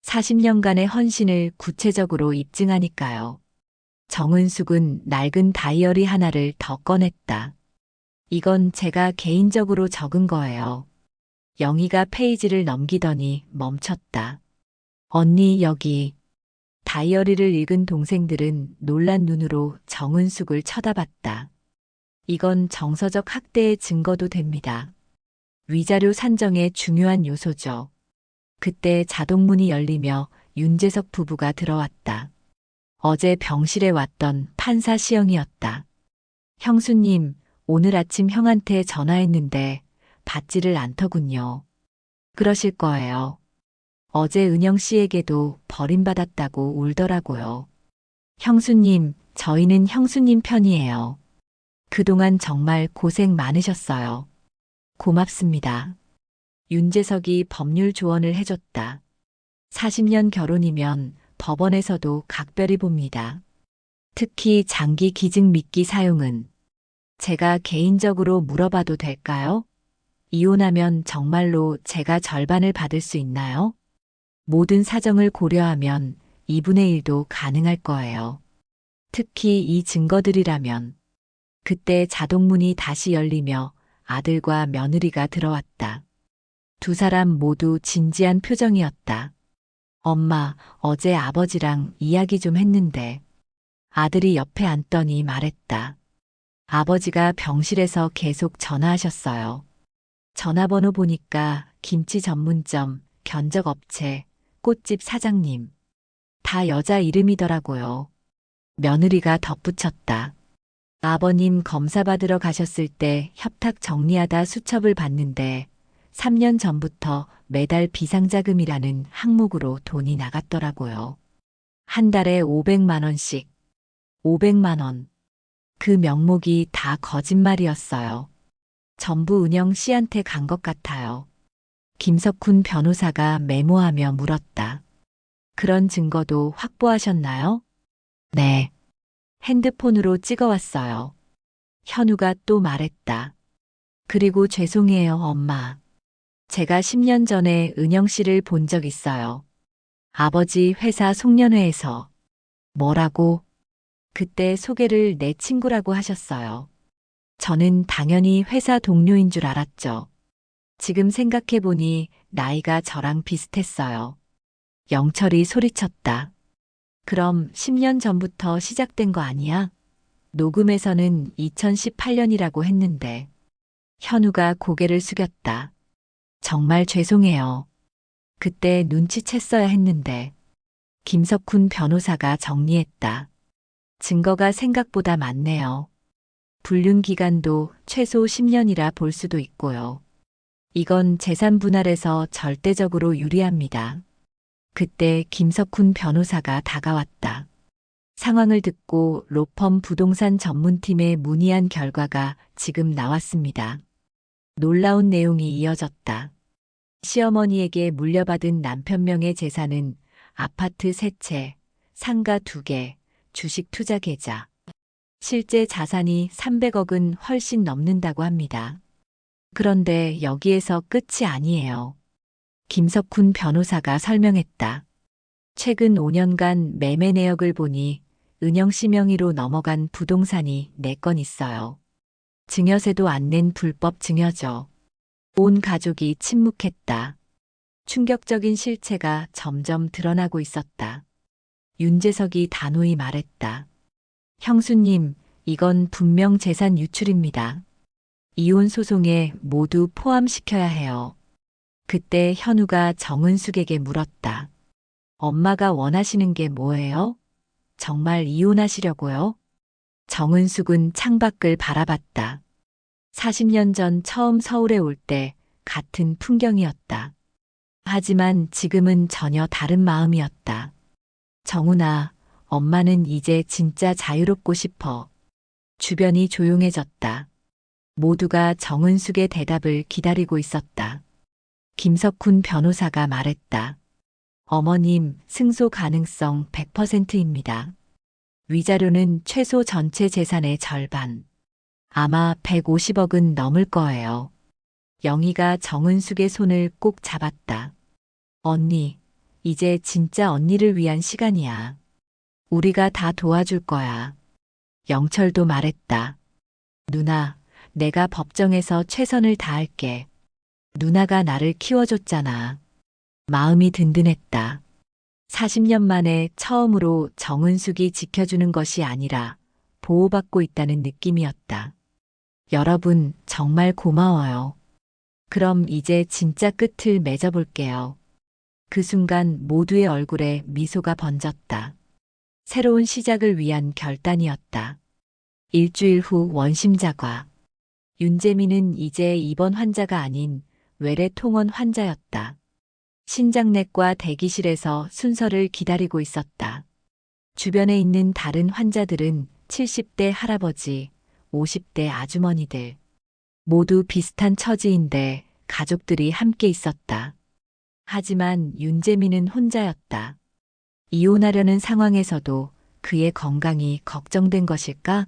40년간의 헌신을 구체적으로 입증하니까요. 정은숙은 낡은 다이어리 하나를 더 꺼냈다. 이건 제가 개인적으로 적은 거예요. 영희가 페이지를 넘기더니 멈췄다. 언니, 여기. 다이어리를 읽은 동생들은 놀란 눈으로 정은숙을 쳐다봤다. 이건 정서적 학대의 증거도 됩니다. 위자료 산정의 중요한 요소죠. 그때 자동문이 열리며 윤재석 부부가 들어왔다. 어제 병실에 왔던 판사 시영이었다. 형수님, 오늘 아침 형한테 전화했는데 받지를 않더군요. 그러실 거예요. 어제 은영 씨에게도 버림받았다고 울더라고요. 형수님, 저희는 형수님 편이에요. 그동안 정말 고생 많으셨어요. 고맙습니다. 윤재석이 법률 조언을 해줬다. 40년 결혼이면 법원에서도 각별히 봅니다. 특히 장기 기증 미끼 사용은. 제가 개인적으로 물어봐도 될까요? 이혼하면 정말로 제가 절반을 받을 수 있나요? 모든 사정을 고려하면 2분의 1도 가능할 거예요. 특히 이 증거들이라면. 그때 자동문이 다시 열리며 아들과 며느리가 들어왔다. 두 사람 모두 진지한 표정이었다. 엄마, 어제 아버지랑 이야기 좀 했는데. 아들이 옆에 앉더니 말했다. 아버지가 병실에서 계속 전화하셨어요. 전화번호 보니까 김치 전문점, 견적업체, 꽃집 사장님. 다 여자 이름이더라고요. 며느리가 덧붙였다. 아버님 검사 받으러 가셨을 때 협탁 정리하다 수첩을 봤는데 3년 전부터 매달 비상자금이라는 항목으로 돈이 나갔더라고요. 한 달에 500만 원씩. 500만 원. 그 명목이 다 거짓말이었어요. 전부 은영 씨한테 간 것 같아요. 김석훈 변호사가 메모하며 물었다. 그런 증거도 확보하셨나요? 네. 핸드폰으로 찍어왔어요. 현우가 또 말했다. 그리고 죄송해요, 엄마. 제가 10년 전에 은영 씨를 본 적 있어요. 아버지 회사 송년회에서. 뭐라고? 그때 소개를 내 친구라고 하셨어요. 저는 당연히 회사 동료인 줄 알았죠. 지금 생각해보니 나이가 저랑 비슷했어요. 영철이 소리쳤다. 그럼 10년 전부터 시작된 거 아니야? 녹음에서는 2018년이라고 했는데. 현우가 고개를 숙였다. 정말 죄송해요. 그때 눈치챘어야 했는데. 김석훈 변호사가 정리했다. 증거가 생각보다 많네요. 불륜 기간도 최소 10년이라 볼 수도 있고요. 이건 재산 분할에서 절대적으로 유리합니다. 그때 김석훈 변호사가 다가왔다. 상황을 듣고 로펌 부동산 전문팀에 문의한 결과가 지금 나왔습니다. 놀라운 내용이 이어졌다. 시어머니에게 물려받은 남편 명의 재산은 아파트 3채, 상가 2개, 주식 투자 계좌. 실제 자산이 300억은 훨씬 넘는다고 합니다. 그런데 여기에서 끝이 아니에요. 김석훈 변호사가 설명했다. 최근 5년간 매매 내역을 보니 은영 씨 명의로 넘어간 부동산이 4건 있어요. 증여세도 안 낸 불법 증여죠. 온 가족이 침묵했다. 충격적인 실체가 점점 드러나고 있었다. 윤재석이 단호히 말했다. 형수님, 이건 분명 재산 유출입니다. 이혼 소송에 모두 포함시켜야 해요. 그때 현우가 정은숙에게 물었다. 엄마가 원하시는 게 뭐예요? 정말 이혼하시려고요? 정은숙은 창밖을 바라봤다. 40년 전 처음 서울에 올 때 같은 풍경이었다. 하지만 지금은 전혀 다른 마음이었다. 정훈아, 엄마는 이제 진짜 자유롭고 싶어. 주변이 조용해졌다. 모두가 정은숙의 대답을 기다리고 있었다. 김석훈 변호사가 말했다. 어머님, 승소 가능성 100%입니다. 위자료는 최소 전체 재산의 절반. 아마 150억은 넘을 거예요. 영희가 정은숙의 손을 꼭 잡았다. 언니, 이제 진짜 언니를 위한 시간이야. 우리가 다 도와줄 거야. 영철도 말했다. 누나, 내가 법정에서 최선을 다할게. 누나가 나를 키워줬잖아. 마음이 든든했다. 40년 만에 처음으로 정은숙이 지켜주는 것이 아니라 보호받고 있다는 느낌이었다. 여러분, 정말 고마워요. 그럼 이제 진짜 끝을 맺어볼게요. 그 순간 모두의 얼굴에 미소가 번졌다. 새로운 시작을 위한 결단이었다. 일주일 후 원심자과. 윤재민은 이제 입원 환자가 아닌 외래 통원 환자였다. 신장내과 대기실에서 순서를 기다리고 있었다. 주변에 있는 다른 환자들은 70대 할아버지, 50대 아주머니들. 모두 비슷한 처지인데 가족들이 함께 있었다. 하지만 윤재민은 혼자였다. 이혼하려는 상황에서도 그의 건강이 걱정된 것일까?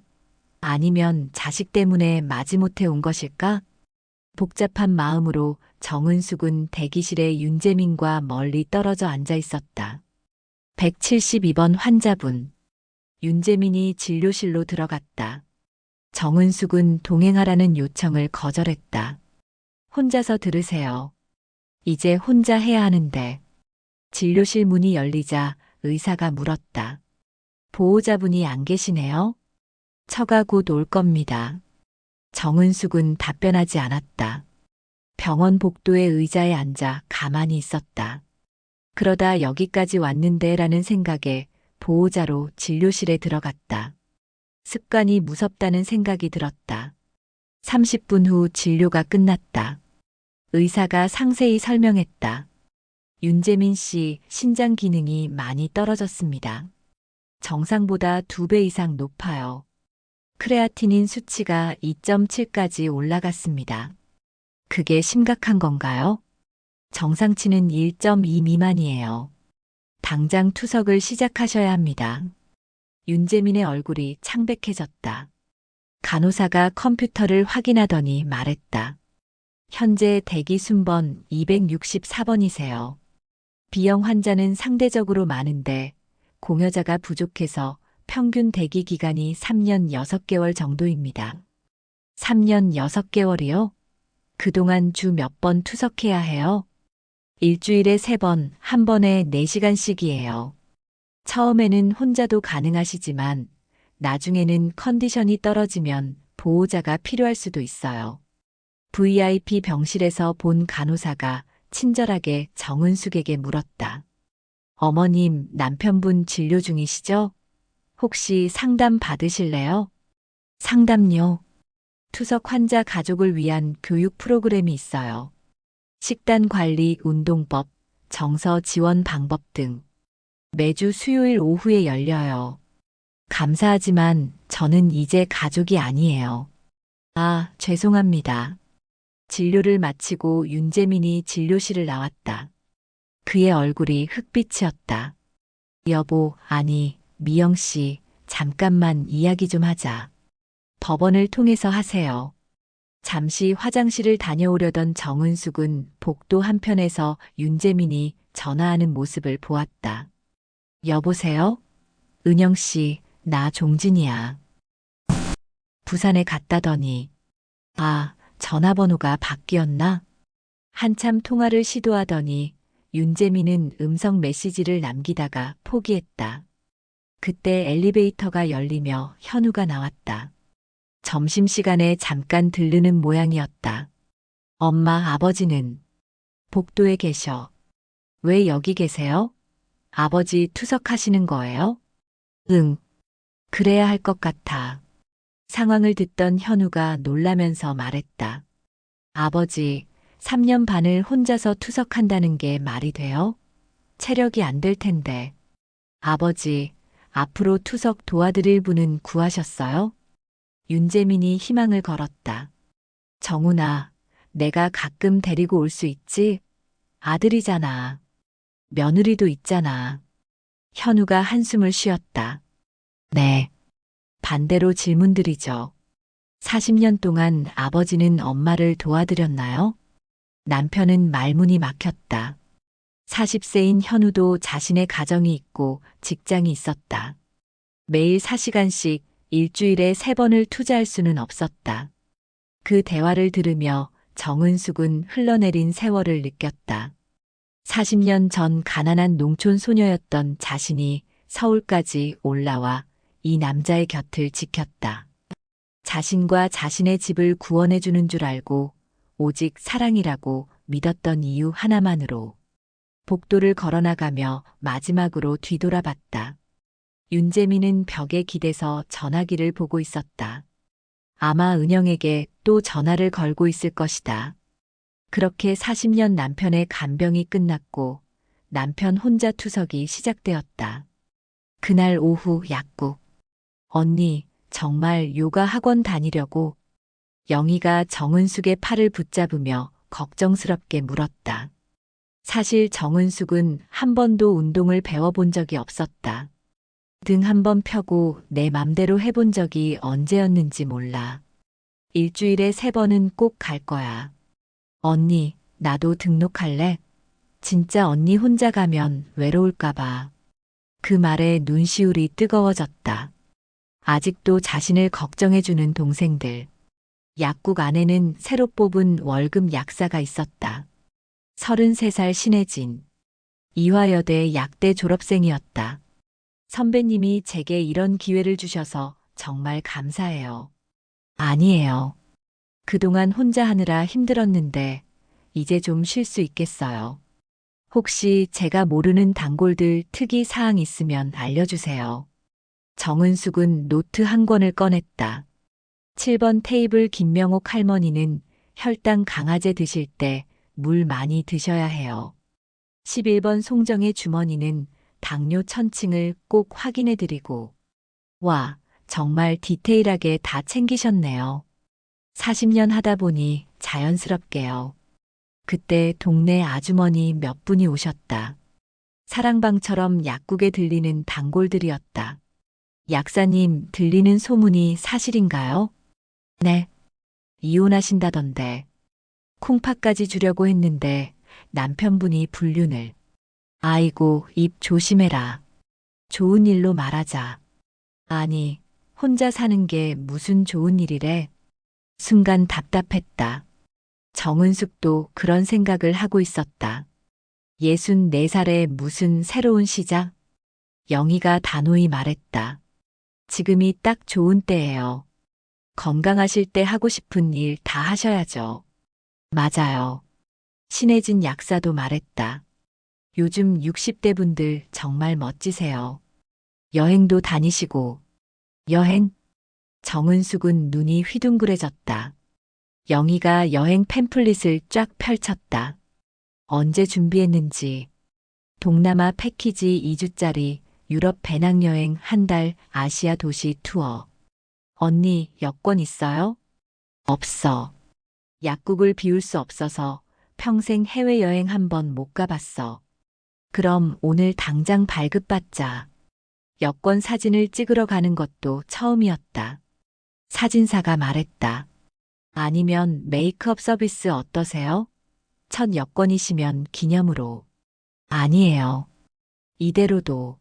아니면 자식 때문에 마지못해 온 것일까? 복잡한 마음으로 정은숙은 대기실에 윤재민과 멀리 떨어져 앉아 있었다. 172번 환자분. 윤재민이 진료실로 들어갔다. 정은숙은 동행하라는 요청을 거절했다. 혼자서 들으세요. 이제 혼자 해야 하는데. 진료실 문이 열리자 의사가 물었다. 보호자분이 안 계시네요? 처가 곧 올 겁니다. 정은숙은 답변하지 않았다. 병원 복도의 의자에 앉아 가만히 있었다. 그러다 여기까지 왔는데 라는 생각에 보호자로 진료실에 들어갔다. 습관이 무섭다는 생각이 들었다. 30분 후 진료가 끝났다. 의사가 상세히 설명했다. 윤재민 씨 신장 기능이 많이 떨어졌습니다. 정상보다 2배 이상 높아요. 크레아티닌 수치가 2.7까지 올라갔습니다. 그게 심각한 건가요? 정상치는 1.2 미만이에요. 당장 투석을 시작하셔야 합니다. 윤재민의 얼굴이 창백해졌다. 간호사가 컴퓨터를 확인하더니 말했다. 현재 대기 순번 264번이세요. B형 환자는 상대적으로 많은데 공여자가 부족해서 평균 대기 기간이 3년 6개월 정도입니다. 3년 6개월이요? 그동안 주 몇 번 투석해야 해요? 일주일에 3번, 한 번에 4시간씩이에요. 처음에는 혼자도 가능하시지만 나중에는 컨디션이 떨어지면 보호자가 필요할 수도 있어요. VIP 병실에서 본 간호사가 친절하게 정은숙에게 물었다. 어머님, 남편분 진료 중이시죠? 혹시 상담 받으실래요? 상담요? 투석 환자 가족을 위한 교육 프로그램이 있어요. 식단 관리, 운동법, 정서 지원 방법 등 매주 수요일 오후에 열려요. 감사하지만 저는 이제 가족이 아니에요. 아, 죄송합니다. 진료를 마치고 윤재민이 진료실을 나왔다. 그의 얼굴이 흑빛이었다. 여보, 아니, 미영 씨, 잠깐만 이야기 좀 하자. 법원을 통해서 하세요. 잠시 화장실을 다녀오려던 정은숙은 복도 한편에서 윤재민이 전화하는 모습을 보았다. 여보세요? 은영 씨, 나 종진이야. 부산에 갔다더니. 아, 전화번호가 바뀌었나? 한참 통화를 시도하더니 윤재민은 음성 메시지를 남기다가 포기했다. 그때 엘리베이터가 열리며 현우가 나왔다. 점심시간에 잠깐 들르는 모양이었다. 엄마, 아버지는 복도에 계셔. 왜 여기 계세요? 아버지 투석하시는 거예요? 응. 그래야 할 것 같아. 상황을 듣던 현우가 놀라면서 말했다. 아버지, 3년 반을 혼자서 투석한다는 게 말이 돼요? 체력이 안 될 텐데. 아버지, 앞으로 투석 도와드릴 분은 구하셨어요? 윤재민이 희망을 걸었다. 정훈아, 내가 가끔 데리고 올 수 있지? 아들이잖아. 며느리도 있잖아. 현우가 한숨을 쉬었다. 네. 반대로 질문드리죠. 40년 동안 아버지는 엄마를 도와드렸나요? 남편은 말문이 막혔다. 40세인 현우도 자신의 가정이 있고 직장이 있었다. 매일 4시간씩 일주일에 3번을 투자할 수는 없었다. 그 대화를 들으며 정은숙은 흘러내린 세월을 느꼈다. 40년 전 가난한 농촌 소녀였던 자신이 서울까지 올라와 이 남자의 곁을 지켰다. 자신과 자신의 집을 구원해 주는 줄 알고 오직 사랑이라고 믿었던 이유 하나만으로 복도를 걸어나가며 마지막으로 뒤돌아봤다. 윤재민은 벽에 기대서 전화기를 보고 있었다. 아마 은영에게 또 전화를 걸고 있을 것이다. 그렇게 40년 남편의 간병이 끝났고 남편 혼자 투석이 시작되었다. 그날 오후 약국. 언니, 정말 요가 학원 다니려고? 영희가 정은숙의 팔을 붙잡으며 걱정스럽게 물었다. 사실 정은숙은 한 번도 운동을 배워본 적이 없었다. 등 한 번 펴고 내 맘대로 해본 적이 언제였는지 몰라. 일주일에 3번은 꼭 갈 거야. 언니, 나도 등록할래? 진짜 언니 혼자 가면 외로울까봐. 그 말에 눈시울이 뜨거워졌다. 아직도 자신을 걱정해주는 동생들. 약국 안에는 새로 뽑은 월급 약사가 있었다. 33살 신혜진. 이화여대 약대 졸업생이었다. 선배님이 제게 이런 기회를 주셔서 정말 감사해요. 아니에요. 그동안 혼자 하느라 힘들었는데 이제 좀 쉴 수 있겠어요. 혹시 제가 모르는 단골들 특이 사항 있으면 알려주세요. 정은숙은 노트 한 권을 꺼냈다. 7번 테이블 김명옥 할머니는 혈당 강화제 드실 때 물 많이 드셔야 해요. 11번 송정의 주머니는 당뇨 천칭을 꼭 확인해 드리고. 와, 정말 디테일하게 다 챙기셨네요. 40년 하다 보니 자연스럽게요. 그때 동네 아주머니 몇 분이 오셨다. 사랑방처럼 약국에 들리는 단골들이었다. 약사님, 들리는 소문이 사실인가요? 네. 이혼하신다던데. 콩팥까지 주려고 했는데 남편분이 불륜을. 아이고, 입 조심해라. 좋은 일로 말하자. 아니, 혼자 사는 게 무슨 좋은 일이래? 순간 답답했다. 정은숙도 그런 생각을 하고 있었다. 64살에 무슨 새로운 시작? 영희가 단호히 말했다. 지금이 딱 좋은 때예요. 건강하실 때 하고 싶은 일 다 하셔야죠. 맞아요. 신혜진 약사도 말했다. 요즘 60대 분들 정말 멋지세요. 여행도 다니시고. 여행? 정은숙은 눈이 휘둥그레졌다. 영희가 여행 팸플릿을 쫙 펼쳤다. 언제 준비했는지. 동남아 패키지 2주짜리 유럽 배낭여행 한 달 아시아 도시 투어. 언니, 여권 있어요? 없어. 약국을 비울 수 없어서 평생 해외여행 한 번 못 가봤어. 그럼 오늘 당장 발급받자. 여권 사진을 찍으러 가는 것도 처음이었다. 사진사가 말했다. 아니면 메이크업 서비스 어떠세요? 첫 여권이시면 기념으로. 아니에요. 이대로도.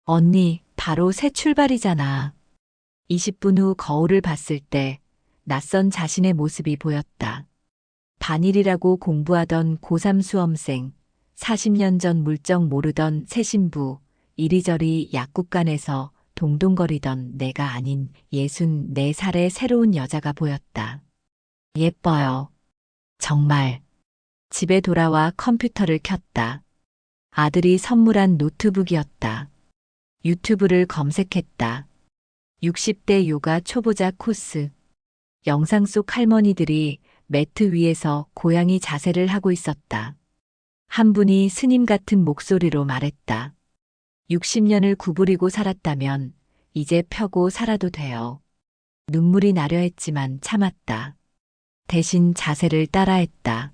언니, 바로 새 출발이잖아. 20분 후 거울을 봤을 때 낯선 자신의 모습이 보였다. 반일이라고 공부하던 고3 수험생, 40년 전 물정 모르던 새 신부, 이리저리 약국간에서 동동거리던 내가 아닌 64살의 새로운 여자가 보였다. 예뻐요. 정말. 집에 돌아와 컴퓨터를 켰다. 아들이 선물한 노트북이었다. 유튜브를 검색했다. 60대 요가 초보자 코스. 영상 속 할머니들이 매트 위에서 고양이 자세를 하고 있었다. 한 분이 스님 같은 목소리로 말했다. 60년을 구부리고 살았다면 이제 펴고 살아도 돼요. 눈물이 나려 했지만 참았다. 대신 자세를 따라했다.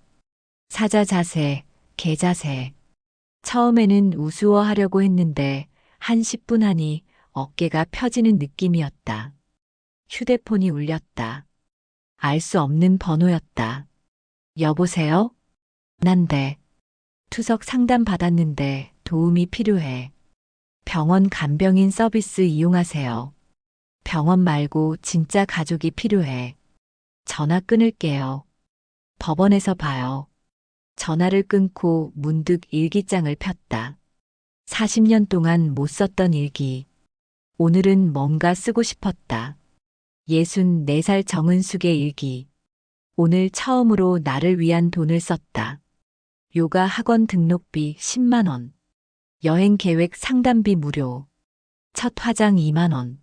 사자 자세, 개 자세. 처음에는 우스워하려고 했는데 한 10분 하니 어깨가 펴지는 느낌이었다. 휴대폰이 울렸다. 알 수 없는 번호였다. 여보세요? 난데. 투석 상담 받았는데 도움이 필요해. 병원 간병인 서비스 이용하세요. 병원 말고 진짜 가족이 필요해. 전화 끊을게요. 법원에서 봐요. 전화를 끊고 문득 일기장을 폈다. 40년 동안 못 썼던 일기. 오늘은 뭔가 쓰고 싶었다. 64살 정은숙의 일기. 오늘 처음으로 나를 위한 돈을 썼다. 요가 학원 등록비 10만 원. 여행 계획 상담비 무료. 첫 화장 2만 원.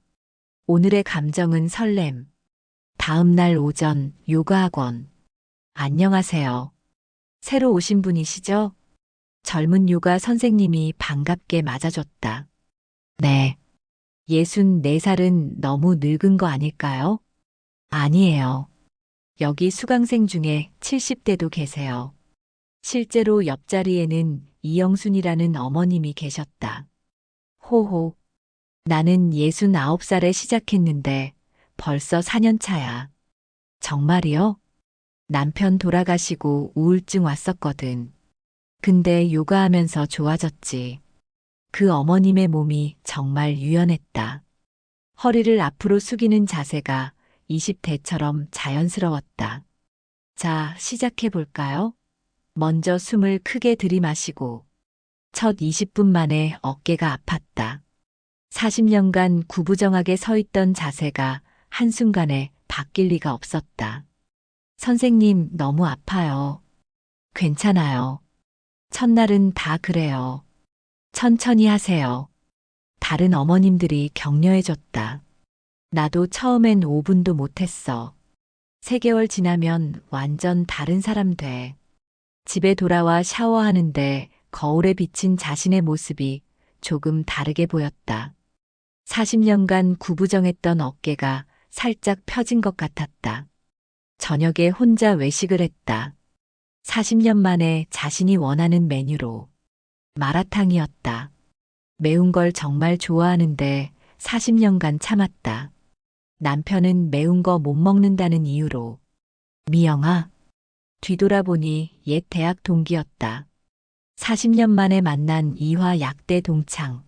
오늘의 감정은 설렘. 다음 날 오전 요가 학원. 안녕하세요. 새로 오신 분이시죠? 젊은 요가 선생님이 반갑게 맞아줬다. 네. 64살은 너무 늙은 거 아닐까요? 아니에요. 여기 수강생 중에 70대도 계세요. 실제로 옆자리에는 이영순이라는 어머님이 계셨다. 호호. 나는 69살에 시작했는데 벌써 4년 차야. 정말이요? 남편 돌아가시고 우울증 왔었거든. 근데 요가하면서 좋아졌지. 그 어머님의 몸이 정말 유연했다. 허리를 앞으로 숙이는 자세가 20대처럼 자연스러웠다. 자, 시작해 볼까요? 먼저 숨을 크게 들이마시고 첫 20분 만에 어깨가 아팠다. 40년간 구부정하게 서 있던 자세가 한순간에 바뀔 리가 없었다. 선생님, 너무 아파요. 괜찮아요. 첫날은 다 그래요. 천천히 하세요. 다른 어머님들이 격려해줬다. 나도 처음엔 5분도 못했어. 3개월 지나면 완전 다른 사람 돼. 집에 돌아와 샤워하는데 거울에 비친 자신의 모습이 조금 다르게 보였다. 40년간 구부정했던 어깨가 살짝 펴진 것 같았다. 저녁에 혼자 외식을 했다. 40년 만에 자신이 원하는 메뉴로 마라탕이었다. 매운 걸 정말 좋아하는데 40년간 참았다. 남편은 매운 거 못 먹는다는 이유로. 미영아, 뒤돌아보니 옛 대학 동기였다. 40년 만에 만난 이화 약대 동창.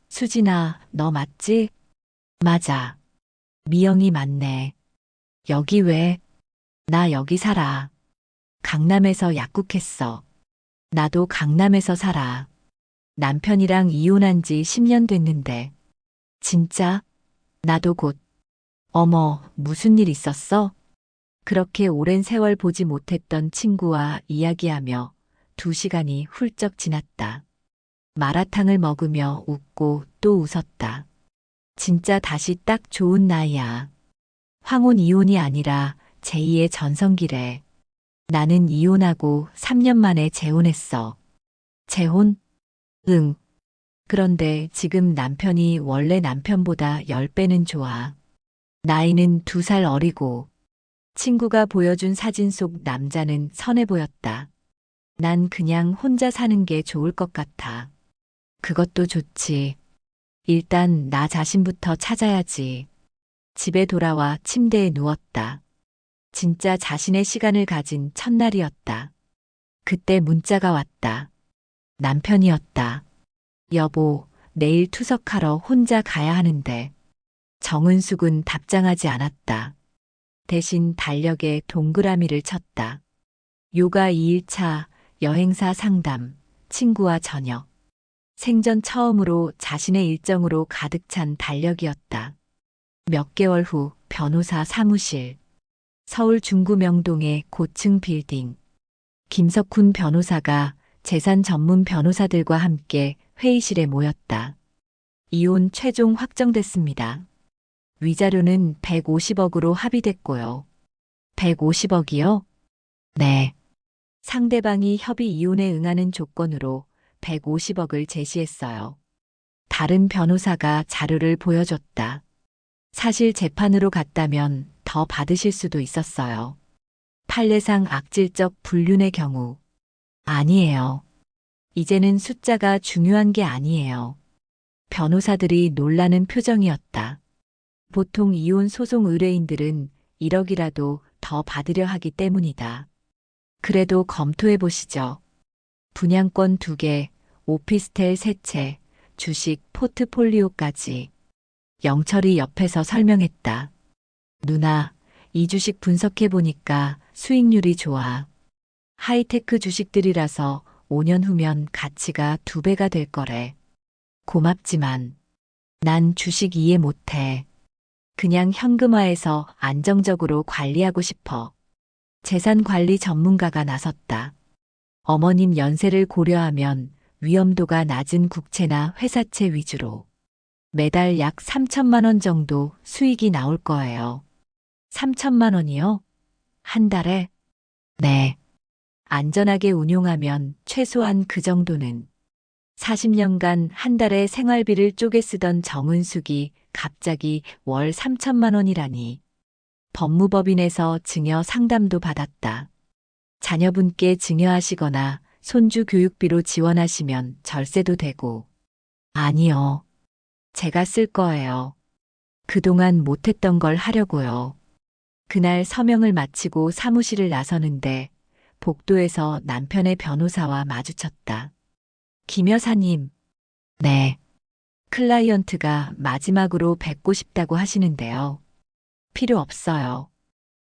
수진아, 너 맞지? 맞아. 미영이 맞네. 여기 왜? 나 여기 살아. 강남에서 약국했어. 나도 강남에서 살아. 남편이랑 이혼한 지 10년 됐는데. 진짜? 나도 곧. 어머, 무슨 일 있었어? 그렇게 오랜 세월 보지 못했던 친구와 이야기하며 2시간이 훌쩍 지났다. 마라탕을 먹으며 웃고 또 웃었다. 진짜 다시 딱 좋은 나이야. 황혼 이혼이 아니라 제2의 전성기래. 나는 이혼하고 3년 만에 재혼했어. 재혼? 응. 그런데 지금 남편이 원래 남편보다 10배는 좋아. 나이는 2살 어리고 친구가 보여준 사진 속 남자는 선해 보였다. 난 그냥 혼자 사는 게 좋을 것 같아. 그것도 좋지. 일단 나 자신부터 찾아야지. 집에 돌아와 침대에 누웠다. 진짜 자신의 시간을 가진 첫날이었다. 그때 문자가 왔다. 남편이었다. 여보, 내일 투석하러 혼자 가야 하는데. 정은숙은 답장하지 않았다. 대신 달력에 동그라미를 쳤다. 요가 2일차, 여행사 상담, 친구와 저녁. 생전 처음으로 자신의 일정으로 가득 찬 달력이었다. 몇 개월 후 변호사 사무실. 서울 중구 명동의 고층 빌딩. 김석훈 변호사가 재산 전문 변호사들과 함께 회의실에 모였다. 이혼 최종 확정됐습니다. 위자료는 150억으로 합의됐고요. 150억이요? 네. 상대방이 협의 이혼에 응하는 조건으로 150억을 제시했어요. 다른 변호사가 자료를 보여줬다. 사실 재판으로 갔다면 더 받으실 수도 있었어요. 판례상 악질적 불륜의 경우. 아니에요. 이제는 숫자가 중요한 게 아니에요. 변호사들이 놀라는 표정이었다. 보통 이혼 소송 의뢰인들은 1억이라도 더 받으려 하기 때문이다. 그래도 검토해 보시죠. 분양권 2개, 오피스텔 3채, 주식 포트폴리오까지. 영철이 옆에서 설명했다. 누나, 이 주식 분석해 보니까 수익률이 좋아. 하이테크 주식들이라서 5년 후면 가치가 2배가 될 거래. 고맙지만 난 주식 이해 못해. 그냥 현금화해서 안정적으로 관리하고 싶어. 재산 관리 전문가가 나섰다. 어머님 연세를 고려하면 위험도가 낮은 국채나 회사채 위주로 매달 약 3천만 원 정도 수익이 나올 거예요. 3천만 원이요? 한 달에? 네. 안전하게 운용하면 최소한 그 정도는. 40년간 한 달에 생활비를 쪼개 쓰던 정은숙이 갑자기 월 3천만 원이라니. 법무법인에서 증여 상담도 받았다. 자녀분께 증여하시거나 손주 교육비로 지원하시면 절세도 되고. 아니요. 제가 쓸 거예요. 그동안 못했던 걸 하려고요. 그날 서명을 마치고 사무실을 나서는데 복도에서 남편의 변호사와 마주쳤다. 김 여사님. 네. 클라이언트가 마지막으로 뵙고 싶다고 하시는데요. 필요 없어요.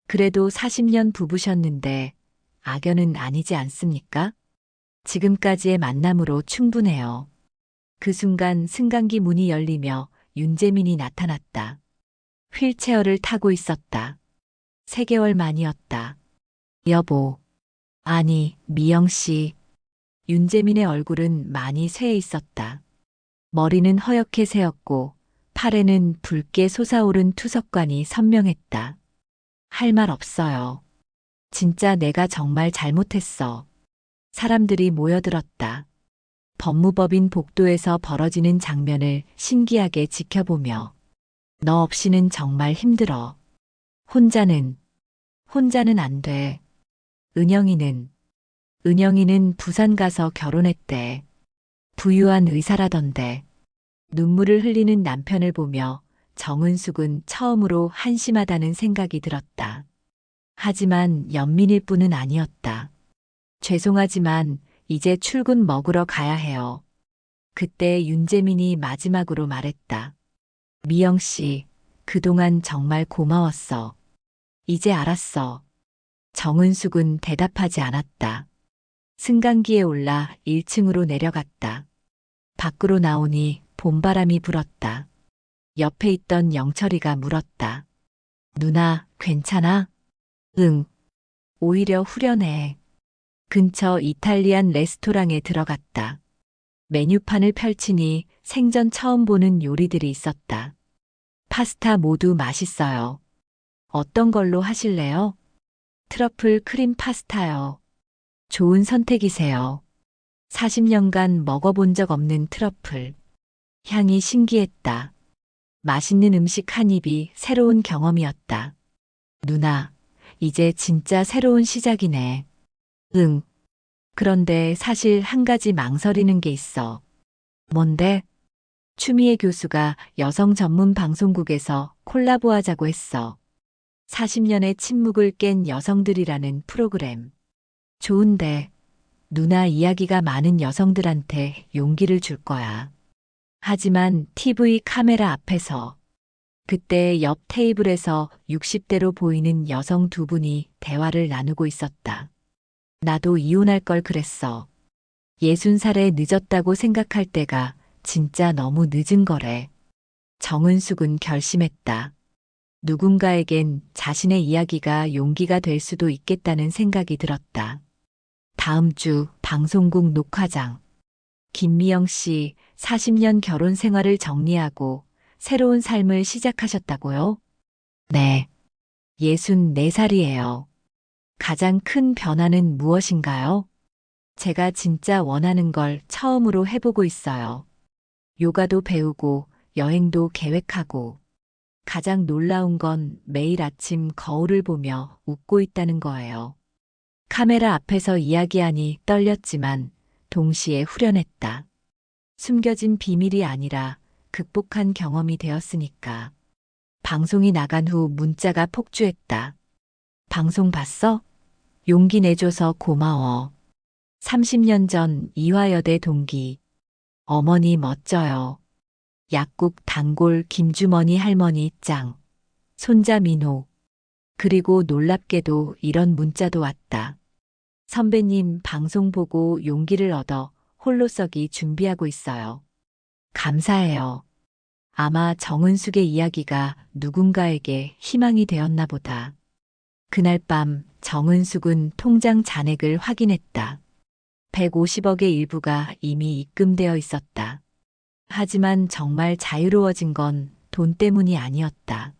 그래도 40년 부부셨는데 악연은 아니지 않습니까? 지금까지의 만남으로 충분해요. 그 순간 승강기 문이 열리며 윤재민이 나타났다. 휠체어를 타고 있었다. 3개월 만이었다. 여보. 아니, 미영 씨. 윤재민의 얼굴은 많이 쇠해 있었다. 머리는 허옇게 새었고 팔에는 붉게 솟아오른 투석관이 선명했다. 할 말 없어요. 진짜 내가 정말 잘못했어. 사람들이 모여들었다. 법무법인 복도에서 벌어지는 장면을 신기하게 지켜보며 너 없이는 정말 힘들어. 혼자는 안 돼. 은영이는 부산 가서 결혼했대. 부유한 의사라던데. 눈물을 흘리는 남편을 보며 정은숙은 처음으로 한심하다는 생각이 들었다. 하지만 연민일 뿐은 아니었다. 죄송하지만 이제 출근 먹으러 가야 해요. 그때 윤재민이 마지막으로 말했다. 미영 씨, 그동안 정말 고마웠어. 이제 알았어. 정은숙은 대답하지 않았다. 승강기에 올라 1층으로 내려갔다. 밖으로 나오니 봄바람이 불었다. 옆에 있던 영철이가 물었다. 누나, 괜찮아? 응. 오히려 후련해. 근처 이탈리안 레스토랑에 들어갔다. 메뉴판을 펼치니 생전 처음 보는 요리들이 있었다. 파스타 모두 맛있어요. 어떤 걸로 하실래요? 트러플 크림 파스타요. 좋은 선택이세요. 40년간 먹어본 적 없는 트러플. 향이 신기했다. 맛있는 음식 한 입이 새로운 경험이었다. 누나, 이제 진짜 새로운 시작이네. 응. 그런데 사실 한 가지 망설이는 게 있어. 뭔데? 추미애 교수가 여성 전문 방송국에서 콜라보하자고 했어. 40년의 침묵을 깬 여성들이라는 프로그램. 좋은데, 누나 이야기가 많은 여성들한테 용기를 줄 거야. 하지만 TV 카메라 앞에서 그때 옆 테이블에서 60대로 보이는 여성 2분이 대화를 나누고 있었다. 나도 이혼할 걸 그랬어. 60살에 늦었다고 생각할 때가 진짜 너무 늦은 거래. 정은숙은 결심했다. 누군가에겐 자신의 이야기가 용기가 될 수도 있겠다는 생각이 들었다. 다음 주 방송국 녹화장. 김미영 씨 40년 결혼 생활을 정리하고 새로운 삶을 시작하셨다고요? 네. 64살이에요. 가장 큰 변화는 무엇인가요? 제가 진짜 원하는 걸 처음으로 해보고 있어요. 요가도 배우고 여행도 계획하고 가장 놀라운 건 매일 아침 거울을 보며 웃고 있다는 거예요. 카메라 앞에서 이야기하니 떨렸지만 동시에 후련했다. 숨겨진 비밀이 아니라 극복한 경험이 되었으니까. 방송이 나간 후 문자가 폭주했다. 방송 봤어? 용기 내줘서 고마워. 30년 전 이화여대 동기. 어머니 멋져요. 약국 단골 김주머니 할머니 짱. 손자 민호. 그리고 놀랍게도 이런 문자도 왔다. 선배님 방송 보고 용기를 얻어 홀로서기 준비하고 있어요. 감사해요. 아마 정은숙의 이야기가 누군가에게 희망이 되었나 보다. 그날 밤 정은숙은 통장 잔액을 확인했다. 150억의 일부가 이미 입금되어 있었다. 하지만 정말 자유로워진 건 돈 때문이 아니었다.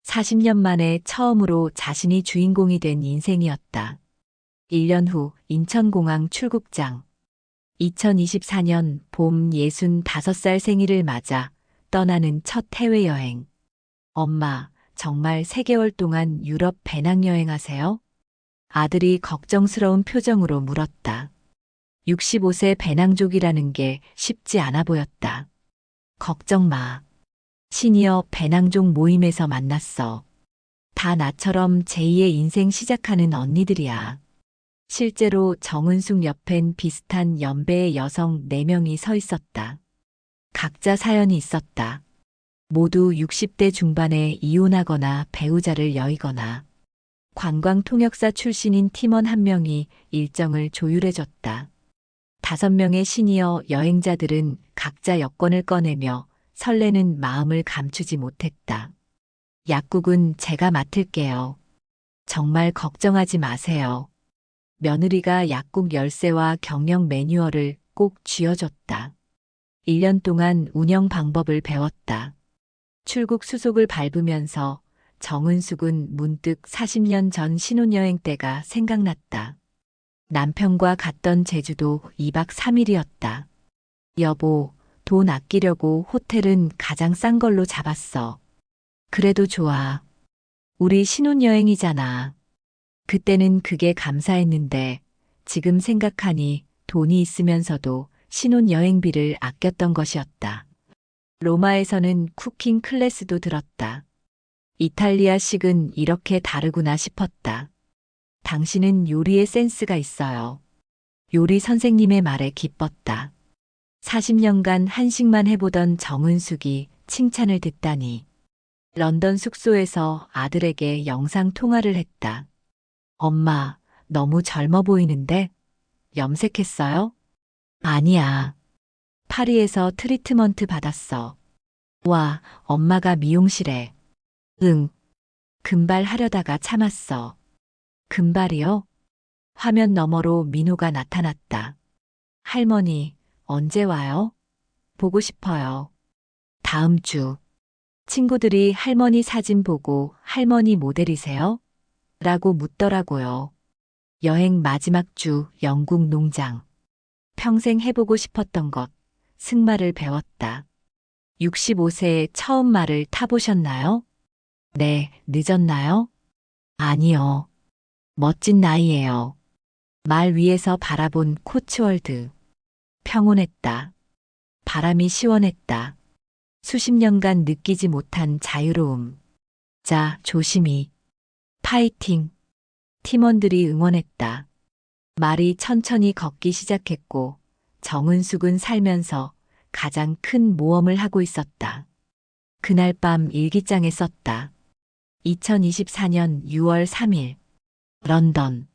40년 만에 처음으로 자신이 주인공이 된 인생이었다. 1년 후 인천공항 출국장. 2024년 봄 65살 생일을 맞아 떠나는 첫 해외여행. 엄마, 정말 3개월 동안 유럽 배낭여행 하세요? 아들이 걱정스러운 표정으로 물었다. 65세 배낭족이라는 게 쉽지 않아 보였다. 걱정 마. 시니어 배낭족 모임에서 만났어. 다 나처럼 제2의 인생 시작하는 언니들이야. 실제로 정은숙 옆엔 비슷한 연배의 여성 4명이 서 있었다. 각자 사연이 있었다. 모두 60대 중반에 이혼하거나 배우자를 여의거나 관광통역사 출신인 팀원 한 명이 일정을 조율해줬다. 5명의 시니어 여행자들은 각자 여권을 꺼내며 설레는 마음을 감추지 못했다. 약국은 제가 맡을게요. 정말 걱정하지 마세요. 며느리가 약국 열쇠와 경영 매뉴얼을 꼭 쥐어줬다. 1년 동안 운영 방법을 배웠다. 출국 수속을 밟으면서 정은숙은 문득 40년 전 신혼여행 때가 생각났다. 남편과 갔던 제주도 2박 3일이었다. 여보, 돈 아끼려고 호텔은 가장 싼 걸로 잡았어. 그래도 좋아. 우리 신혼여행이잖아. 그때는 그게 감사했는데 지금 생각하니 돈이 있으면서도 신혼여행비를 아꼈던 것이었다. 로마에서는 쿠킹 클래스도 들었다. 이탈리아식은 이렇게 다르구나 싶었다. 당신은 요리에 센스가 있어요. 요리 선생님의 말에 기뻤다. 40년간 한식만 해보던 정은숙이 칭찬을 듣다니. 런던 숙소에서 아들에게 영상 통화를 했다. 엄마, 너무 젊어 보이는데? 염색했어요? 아니야. 파리에서 트리트먼트 받았어. 와, 엄마가 미용실에. 응. 금발 하려다가 참았어. 금발이요? 화면 너머로 민호가 나타났다. 할머니, 언제 와요? 보고 싶어요. 다음 주. 친구들이 할머니 사진 보고 할머니 모델이세요? 라고 묻더라고요. 여행 마지막 주 영국 농장. 평생 해보고 싶었던 것, 승마를 배웠다. 65세에 처음 말을 타보셨나요? 네, 늦었나요? 아니요. 멋진 나이예요. 말 위에서 바라본 코츠월드. 평온했다. 바람이 시원했다. 수십 년간 느끼지 못한 자유로움. 자, 조심히. 파이팅. 팀원들이 응원했다. 말이 천천히 걷기 시작했고 정은숙은 살면서 가장 큰 모험을 하고 있었다. 그날 밤 일기장에 썼다. 2024년 6월 3일. 런던.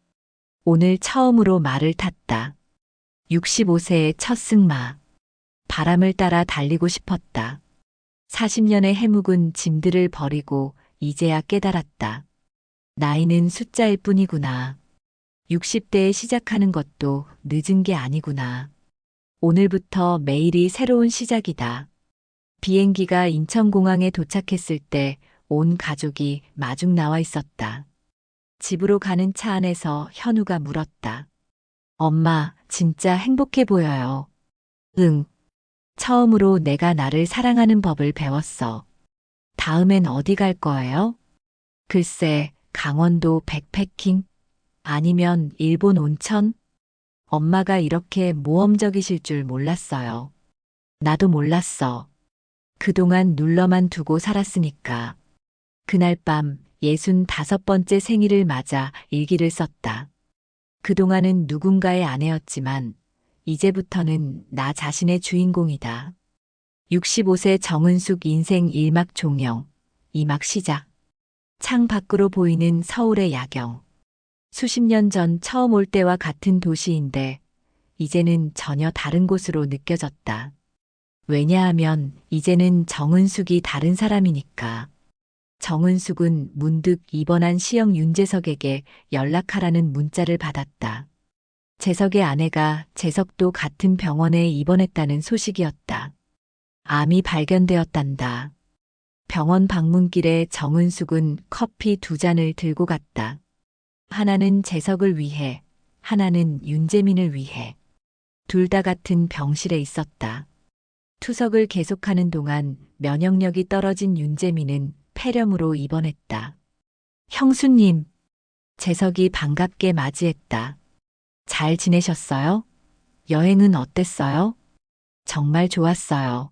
오늘 처음으로 말을 탔다. 65세의 첫 승마. 바람을 따라 달리고 싶었다. 40년의 해묵은 짐들을 버리고 이제야 깨달았다. 나이는 숫자일 뿐이구나. 60대에 시작하는 것도 늦은 게 아니구나. 오늘부터 매일이 새로운 시작이다. 비행기가 인천공항에 도착했을 때 온 가족이 마중 나와 있었다. 집으로 가는 차 안에서 현우가 물었다. 엄마, 진짜 행복해 보여요. 응. 처음으로 내가 나를 사랑하는 법을 배웠어. 다음엔 어디 갈 거예요? 글쎄, 강원도 백패킹? 아니면 일본 온천? 엄마가 이렇게 모험적이실 줄 몰랐어요. 나도 몰랐어. 그동안 눌러만 두고 살았으니까. 그날 밤 65번째 생일을 맞아 일기를 썼다. 그동안은 누군가의 아내였지만 이제부터는 나 자신의 주인공이다. 65세 정은숙 인생 1막 종영, 2막 시작. 창 밖으로 보이는 서울의 야경. 수십 년 전 처음 올 때와 같은 도시인데 이제는 전혀 다른 곳으로 느껴졌다. 왜냐하면 이제는 정은숙이 다른 사람이니까. 정은숙은 문득 입원한 시형 윤재석에게 연락하라는 문자를 받았다. 재석의 아내가 재석도 같은 병원에 입원했다는 소식이었다. 암이 발견되었단다. 병원 방문길에 정은숙은 커피 2잔을 들고 갔다. 하나는 재석을 위해, 하나는 윤재민을 위해. 둘 다 같은 병실에 있었다. 투석을 계속하는 동안 면역력이 떨어진 윤재민은 폐렴으로 입원했다. 형수님, 재석이 반갑게 맞이했다. 잘 지내셨어요? 여행은 어땠어요? 정말 좋았어요.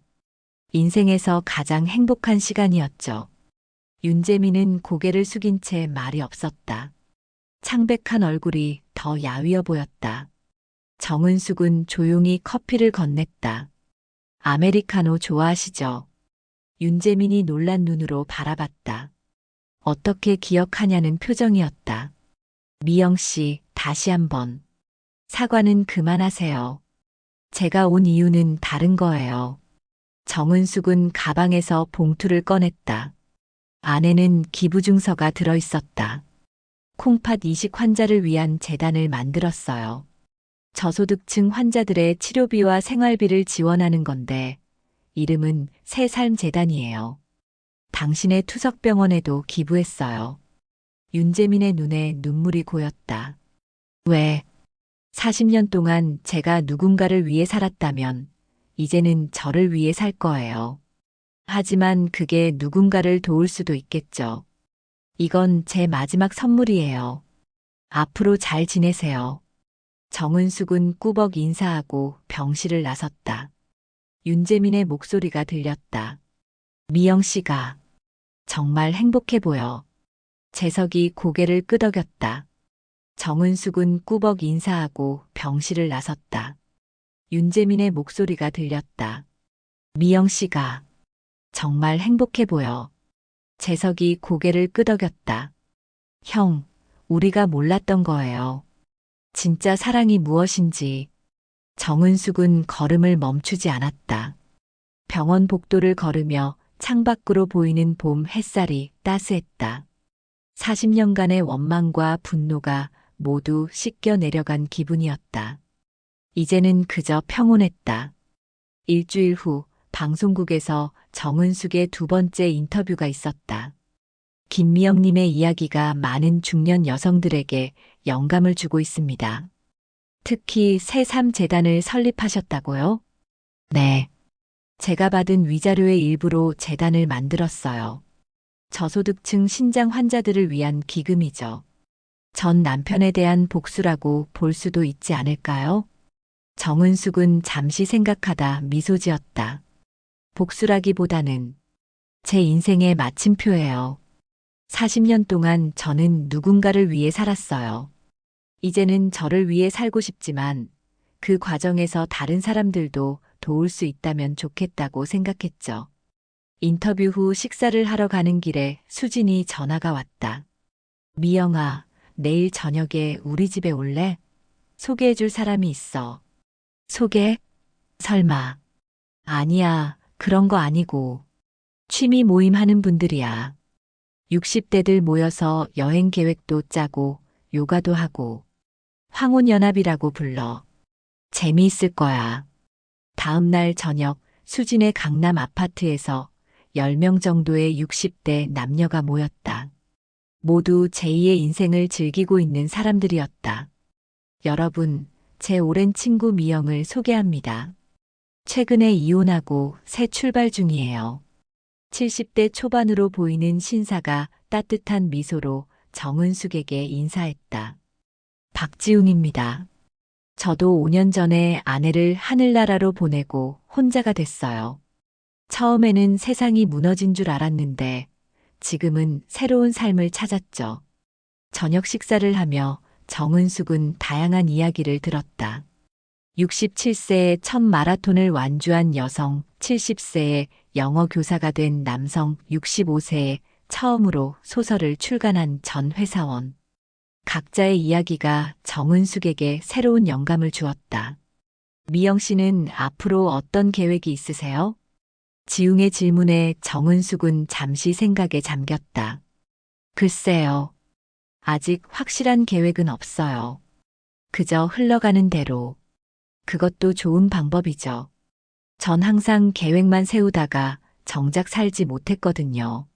인생에서 가장 행복한 시간이었죠. 윤재민은 고개를 숙인 채 말이 없었다. 창백한 얼굴이 더 야위어 보였다. 정은숙은 조용히 커피를 건넸다. 아메리카노 좋아하시죠? 윤재민이 놀란 눈으로 바라봤다. 어떻게 기억하냐는 표정이었다. 미영 씨, 다시 한번. 사과는 그만하세요. 제가 온 이유는 다른 거예요. 정은숙은 가방에서 봉투를 꺼냈다. 안에는 기부증서가 들어있었다. 콩팥 이식 환자를 위한 재단을 만들었어요. 저소득층 환자들의 치료비와 생활비를 지원하는 건데, 이름은 새삶재단이에요. 당신의 투석병원에도 기부했어요. 윤재민의 눈에 눈물이 고였다. 왜? 40년 동안 제가 누군가를 위해 살았다면, 이제는 저를 위해 살 거예요. 하지만 그게 누군가를 도울 수도 있겠죠. 이건 제 마지막 선물이에요. 앞으로 잘 지내세요. 정은숙은 꾸벅 인사하고 병실을 나섰다. 윤재민의 목소리가 들렸다. 미영 씨가 정말 행복해 보여. 재석이 고개를 끄덕였다. 정은숙은 꾸벅 인사하고 병실을 나섰다. 윤재민의 목소리가 들렸다. 미영 씨가 정말 행복해 보여. 재석이 고개를 끄덕였다. 형, 우리가 몰랐던 거예요. 진짜 사랑이 무엇인지. 정은숙은 걸음을 멈추지 않았다. 병원 복도를 걸으며 창밖으로 보이는 봄 햇살이 따스했다. 40년간의 원망과 분노가 모두 씻겨 내려간 기분이었다. 이제는 그저 평온했다. 일주일 후 방송국에서 정은숙의 두 번째 인터뷰가 있었다. 김미영님의 이야기가 많은 중년 여성들에게 영감을 주고 있습니다. 특히 새삼재단을 설립하셨다고요? 네. 제가 받은 위자료의 일부로 재단을 만들었어요. 저소득층 신장 환자들을 위한 기금이죠. 전 남편에 대한 복수라고 볼 수도 있지 않을까요? 정은숙은 잠시 생각하다 미소 지었다. 복수라기보다는 제 인생의 마침표예요. 40년 동안 저는 누군가를 위해 살았어요. 이제는 저를 위해 살고 싶지만 그 과정에서 다른 사람들도 도울 수 있다면 좋겠다고 생각했죠. 인터뷰 후 식사를 하러 가는 길에 수진이 전화가 왔다. 미영아, 내일 저녁에 우리 집에 올래? 소개해줄 사람이 있어. 소개? 설마. 아니야, 그런 거 아니고. 취미 모임 하는 분들이야. 60대들 모여서 여행 계획도 짜고, 요가도 하고. 황혼연합이라고 불러. 재미있을 거야. 다음 날 저녁 수진의 강남 아파트에서 10명 정도의 60대 남녀가 모였다. 모두 제2의 인생을 즐기고 있는 사람들이었다. 여러분, 제 오랜 친구 미영을 소개합니다. 최근에 이혼하고 새 출발 중이에요. 70대 초반으로 보이는 신사가 따뜻한 미소로 정은숙에게 인사했다. 박지웅입니다. 저도 5년 전에 아내를 하늘나라로 보내고 혼자가 됐어요. 처음에는 세상이 무너진 줄 알았는데 지금은 새로운 삶을 찾았죠. 저녁 식사를 하며 정은숙은 다양한 이야기를 들었다. 67세에 첫 마라톤을 완주한 여성, 70세에 영어 교사가 된 남성, 65세에 처음으로 소설을 출간한 전 회사원. 각자의 이야기가 정은숙에게 새로운 영감을 주었다. 미영 씨는 앞으로 어떤 계획이 있으세요? 지웅의 질문에 정은숙은 잠시 생각에 잠겼다. 글쎄요. 아직 확실한 계획은 없어요. 그저 흘러가는 대로. 그것도 좋은 방법이죠. 전 항상 계획만 세우다가 정작 살지 못했거든요.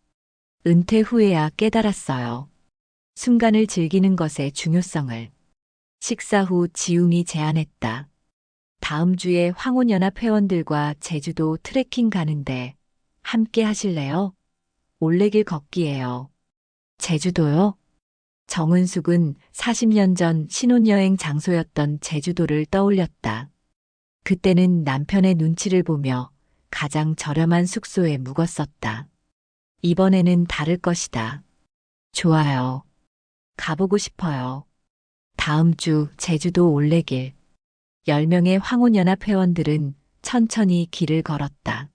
은퇴 후에야 깨달았어요. 순간을 즐기는 것의 중요성을. 식사 후 지웅이 제안했다. 다음 주에 황혼연합 회원들과 제주도 트레킹 가는데 함께 하실래요? 올레길 걷기예요. 제주도요? 정은숙은 40년 전 신혼여행 장소였던 제주도를 떠올렸다. 그때는 남편의 눈치를 보며 가장 저렴한 숙소에 묵었었다. 이번에는 다를 것이다. 좋아요. 가보고 싶어요. 다음 주 제주도 올레길. 10명의 황혼연합 회원들은 천천히 길을 걸었다.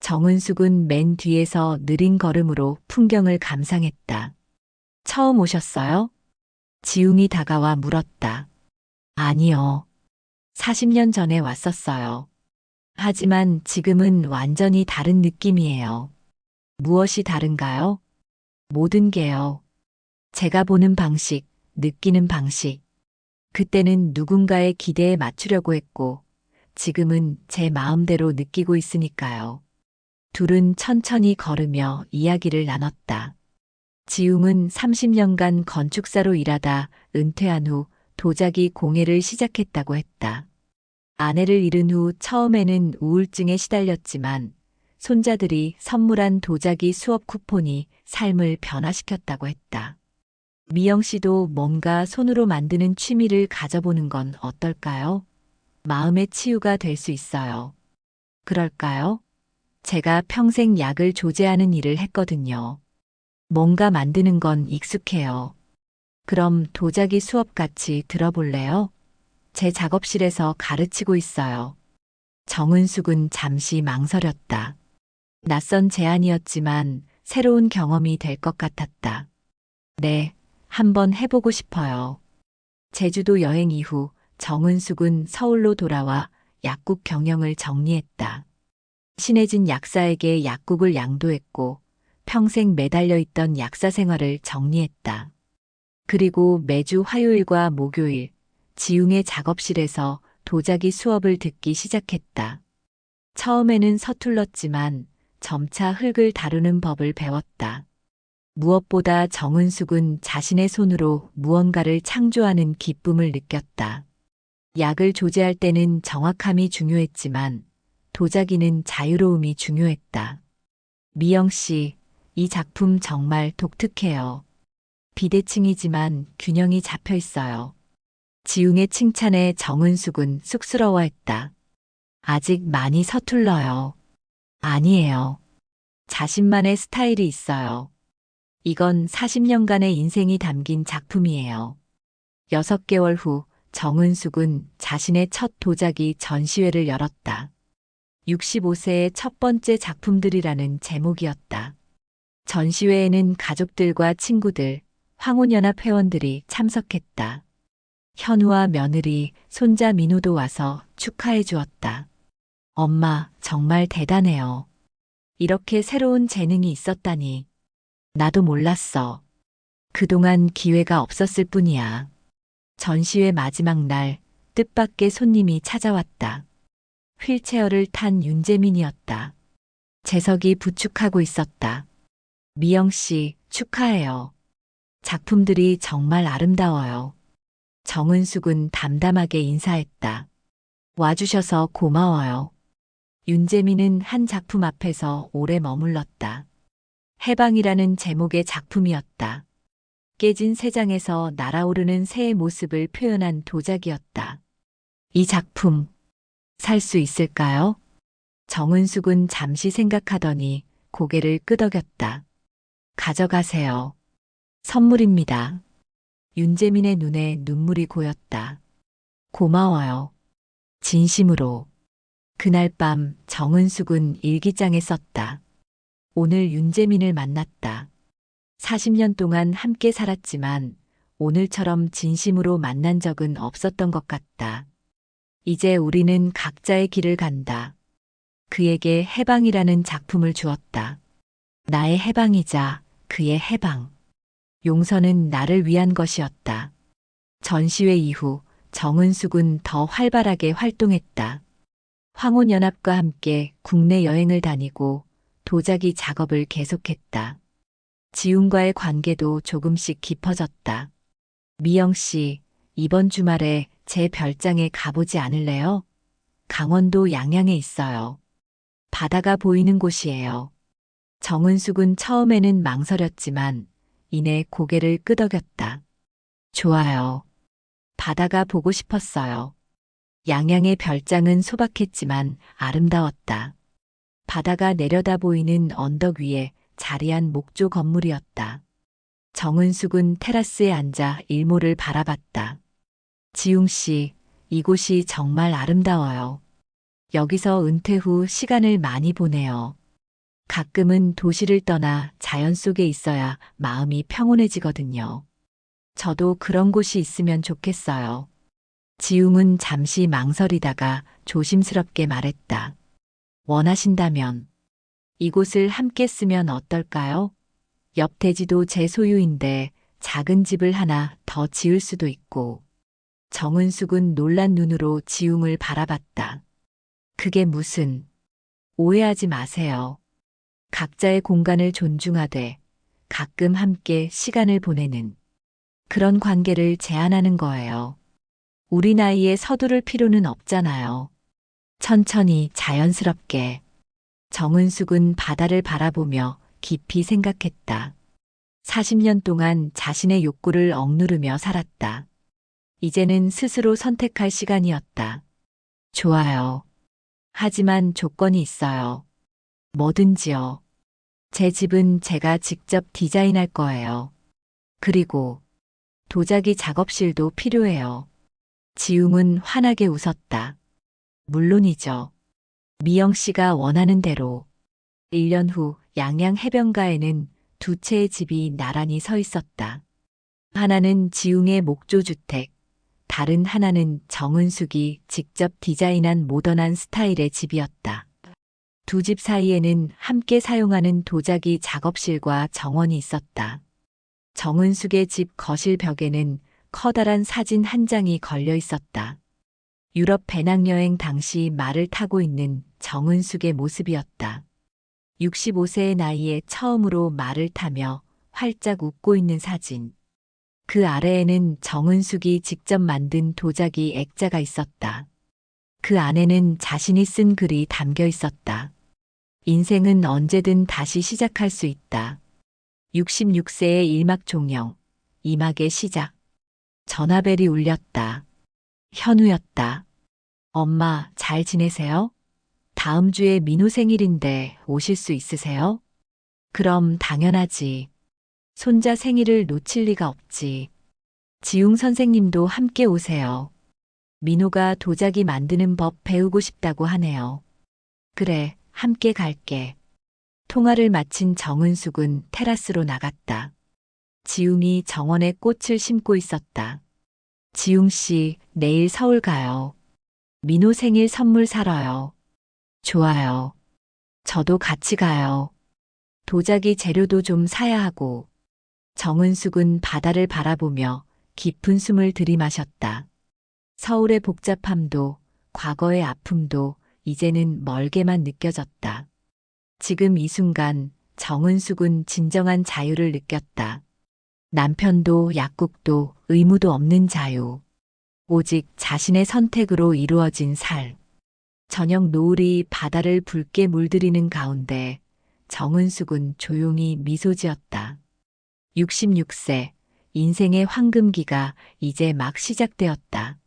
정은숙은 맨 뒤에서 느린 걸음으로 풍경을 감상했다. 처음 오셨어요? 지웅이 다가와 물었다. 아니요. 40년 전에 왔었어요. 하지만 지금은 완전히 다른 느낌이에요. 무엇이 다른가요? 모든 게요. 제가 보는 방식, 느끼는 방식. 그때는 누군가의 기대에 맞추려고 했고, 지금은 제 마음대로 느끼고 있으니까요. 둘은 천천히 걸으며 이야기를 나눴다. 지웅은 30년간 건축사로 일하다 은퇴한 후 도자기 공예를 시작했다고 했다. 아내를 잃은 후 처음에는 우울증에 시달렸지만 손자들이 선물한 도자기 수업 쿠폰이 삶을 변화시켰다고 했다. 미영 씨도 뭔가 손으로 만드는 취미를 가져보는 건 어떨까요? 마음의 치유가 될 수 있어요. 그럴까요? 제가 평생 약을 조제하는 일을 했거든요. 뭔가 만드는 건 익숙해요. 그럼 도자기 수업 같이 들어볼래요? 제 작업실에서 가르치고 있어요. 정은숙은 잠시 망설였다. 낯선 제안이었지만 새로운 경험이 될 것 같았다. 네, 한번 해보고 싶어요. 제주도 여행 이후 정은숙은 서울로 돌아와 약국 경영을 정리했다. 신혜진 약사에게 약국을 양도했고 평생 매달려 있던 약사 생활을 정리했다. 그리고 매주 화요일과 목요일 지웅의 작업실에서 도자기 수업을 듣기 시작했다. 처음에는 서툴렀지만 점차 흙을 다루는 법을 배웠다. 무엇보다 정은숙은 자신의 손으로 무언가를 창조하는 기쁨을 느꼈다. 약을 조제할 때는 정확함이 중요했지만 도자기는 자유로움이 중요했다. 미영 씨, 이 작품 정말 독특해요. 비대칭이지만 균형이 잡혀 있어요. 지웅의 칭찬에 정은숙은 쑥스러워했다. 아직 많이 서툴러요. 아니에요. 자신만의 스타일이 있어요. 이건 40년간의 인생이 담긴 작품이에요. 6개월 후 정은숙은 자신의 첫 도자기 전시회를 열었다. 65세의 첫 번째 작품들이라는 제목이었다. 전시회에는 가족들과 친구들, 황혼연합 회원들이 참석했다. 현우와 며느리, 손자 민우도 와서 축하해 주었다. 엄마, 정말 대단해요. 이렇게 새로운 재능이 있었다니. 나도 몰랐어. 그동안 기회가 없었을 뿐이야. 전시회 마지막 날 뜻밖의 손님이 찾아왔다. 휠체어를 탄 윤재민이었다. 재석이 부축하고 있었다. 미영 씨, 축하해요. 작품들이 정말 아름다워요. 정은숙은 담담하게 인사했다. 와주셔서 고마워요. 윤재민은 한 작품 앞에서 오래 머물렀다. 해방이라는 제목의 작품이었다. 깨진 새장에서 날아오르는 새의 모습을 표현한 도자기였다. 이 작품, 살 수 있을까요? 정은숙은 잠시 생각하더니 고개를 끄덕였다. 가져가세요. 선물입니다. 윤재민의 눈에 눈물이 고였다. 고마워요. 진심으로. 그날 밤 정은숙은 일기장에 썼다. 오늘 윤재민을 만났다. 40년 동안 함께 살았지만 오늘처럼 진심으로 만난 적은 없었던 것 같다. 이제 우리는 각자의 길을 간다. 그에게 해방이라는 작품을 주었다. 나의 해방이자 그의 해방. 용서는 나를 위한 것이었다. 전시회 이후 정은숙은 더 활발하게 활동했다. 황혼연합과 함께 국내 여행을 다니고 도자기 작업을 계속했다. 지웅과의 관계도 조금씩 깊어졌다. 미영 씨, 이번 주말에 제 별장에 가보지 않을래요? 강원도 양양에 있어요. 바다가 보이는 곳이에요. 정은숙은 처음에는 망설였지만 이내 고개를 끄덕였다. 좋아요. 바다가 보고 싶었어요. 양양의 별장은 소박했지만 아름다웠다. 바다가 내려다 보이는 언덕 위에 자리한 목조 건물이었다. 정은숙은 테라스에 앉아 일몰을 바라봤다. 지웅 씨, 이곳이 정말 아름다워요. 여기서 은퇴 후 시간을 많이 보내요. 가끔은 도시를 떠나 자연 속에 있어야 마음이 평온해지거든요. 저도 그런 곳이 있으면 좋겠어요. 지웅은 잠시 망설이다가 조심스럽게 말했다. 원하신다면 이곳을 함께 쓰면 어떨까요? 옆 대지도 제 소유인데 작은 집을 하나 더 지을 수도 있고. 정은숙은 놀란 눈으로 지웅을 바라봤다. 그게 무슨, 오해하지 마세요. 각자의 공간을 존중하되 가끔 함께 시간을 보내는 그런 관계를 제안하는 거예요. 우리 나이에 서두를 필요는 없잖아요. 천천히 자연스럽게. 정은숙은 바다를 바라보며 깊이 생각했다. 40년 동안 자신의 욕구를 억누르며 살았다. 이제는 스스로 선택할 시간이었다. 좋아요. 하지만 조건이 있어요. 뭐든지요. 제 집은 제가 직접 디자인할 거예요. 그리고 도자기 작업실도 필요해요. 지웅은 환하게 웃었다. 물론이죠. 미영 씨가 원하는 대로. 1년 후 양양 해변가에는 두 채의 집이 나란히 서 있었다. 하나는 지웅의 목조주택, 다른 하나는 정은숙이 직접 디자인한 모던한 스타일의 집이었다. 두 집 사이에는 함께 사용하는 도자기 작업실과 정원이 있었다. 정은숙의 집 거실 벽에는 커다란 사진 한 장이 걸려 있었다. 유럽 배낭여행 당시 말을 타고 있는 정은숙의 모습이었다. 65세의 나이에 처음으로 말을 타며 활짝 웃고 있는 사진. 그 아래에는 정은숙이 직접 만든 도자기 액자가 있었다. 그 안에는 자신이 쓴 글이 담겨 있었다. 인생은 언제든 다시 시작할 수 있다. 66세의 일막 종영, 이막의 시작. 전화벨이 울렸다. 현우였다. 엄마, 잘 지내세요? 다음 주에 민호 생일인데 오실 수 있으세요? 그럼 당연하지. 손자 생일을 놓칠 리가 없지. 지웅 선생님도 함께 오세요. 민호가 도자기 만드는 법 배우고 싶다고 하네요. 그래, 함께 갈게. 통화를 마친 정은숙은 테라스로 나갔다. 지웅이 정원에 꽃을 심고 있었다. 지웅 씨, 내일 서울 가요. 민호 생일 선물 사러요. 좋아요. 저도 같이 가요. 도자기 재료도 좀 사야 하고. 정은숙은 바다를 바라보며 깊은 숨을 들이마셨다. 서울의 복잡함도 과거의 아픔도 이제는 멀게만 느껴졌다. 지금 이 순간 정은숙은 진정한 자유를 느꼈다. 남편도 약국도 의무도 없는 자유. 오직 자신의 선택으로 이루어진 삶. 저녁 노을이 바다를 붉게 물들이는 가운데 정은숙은 조용히 미소 지었다. 66세, 인생의 황금기가 이제 막 시작되었다.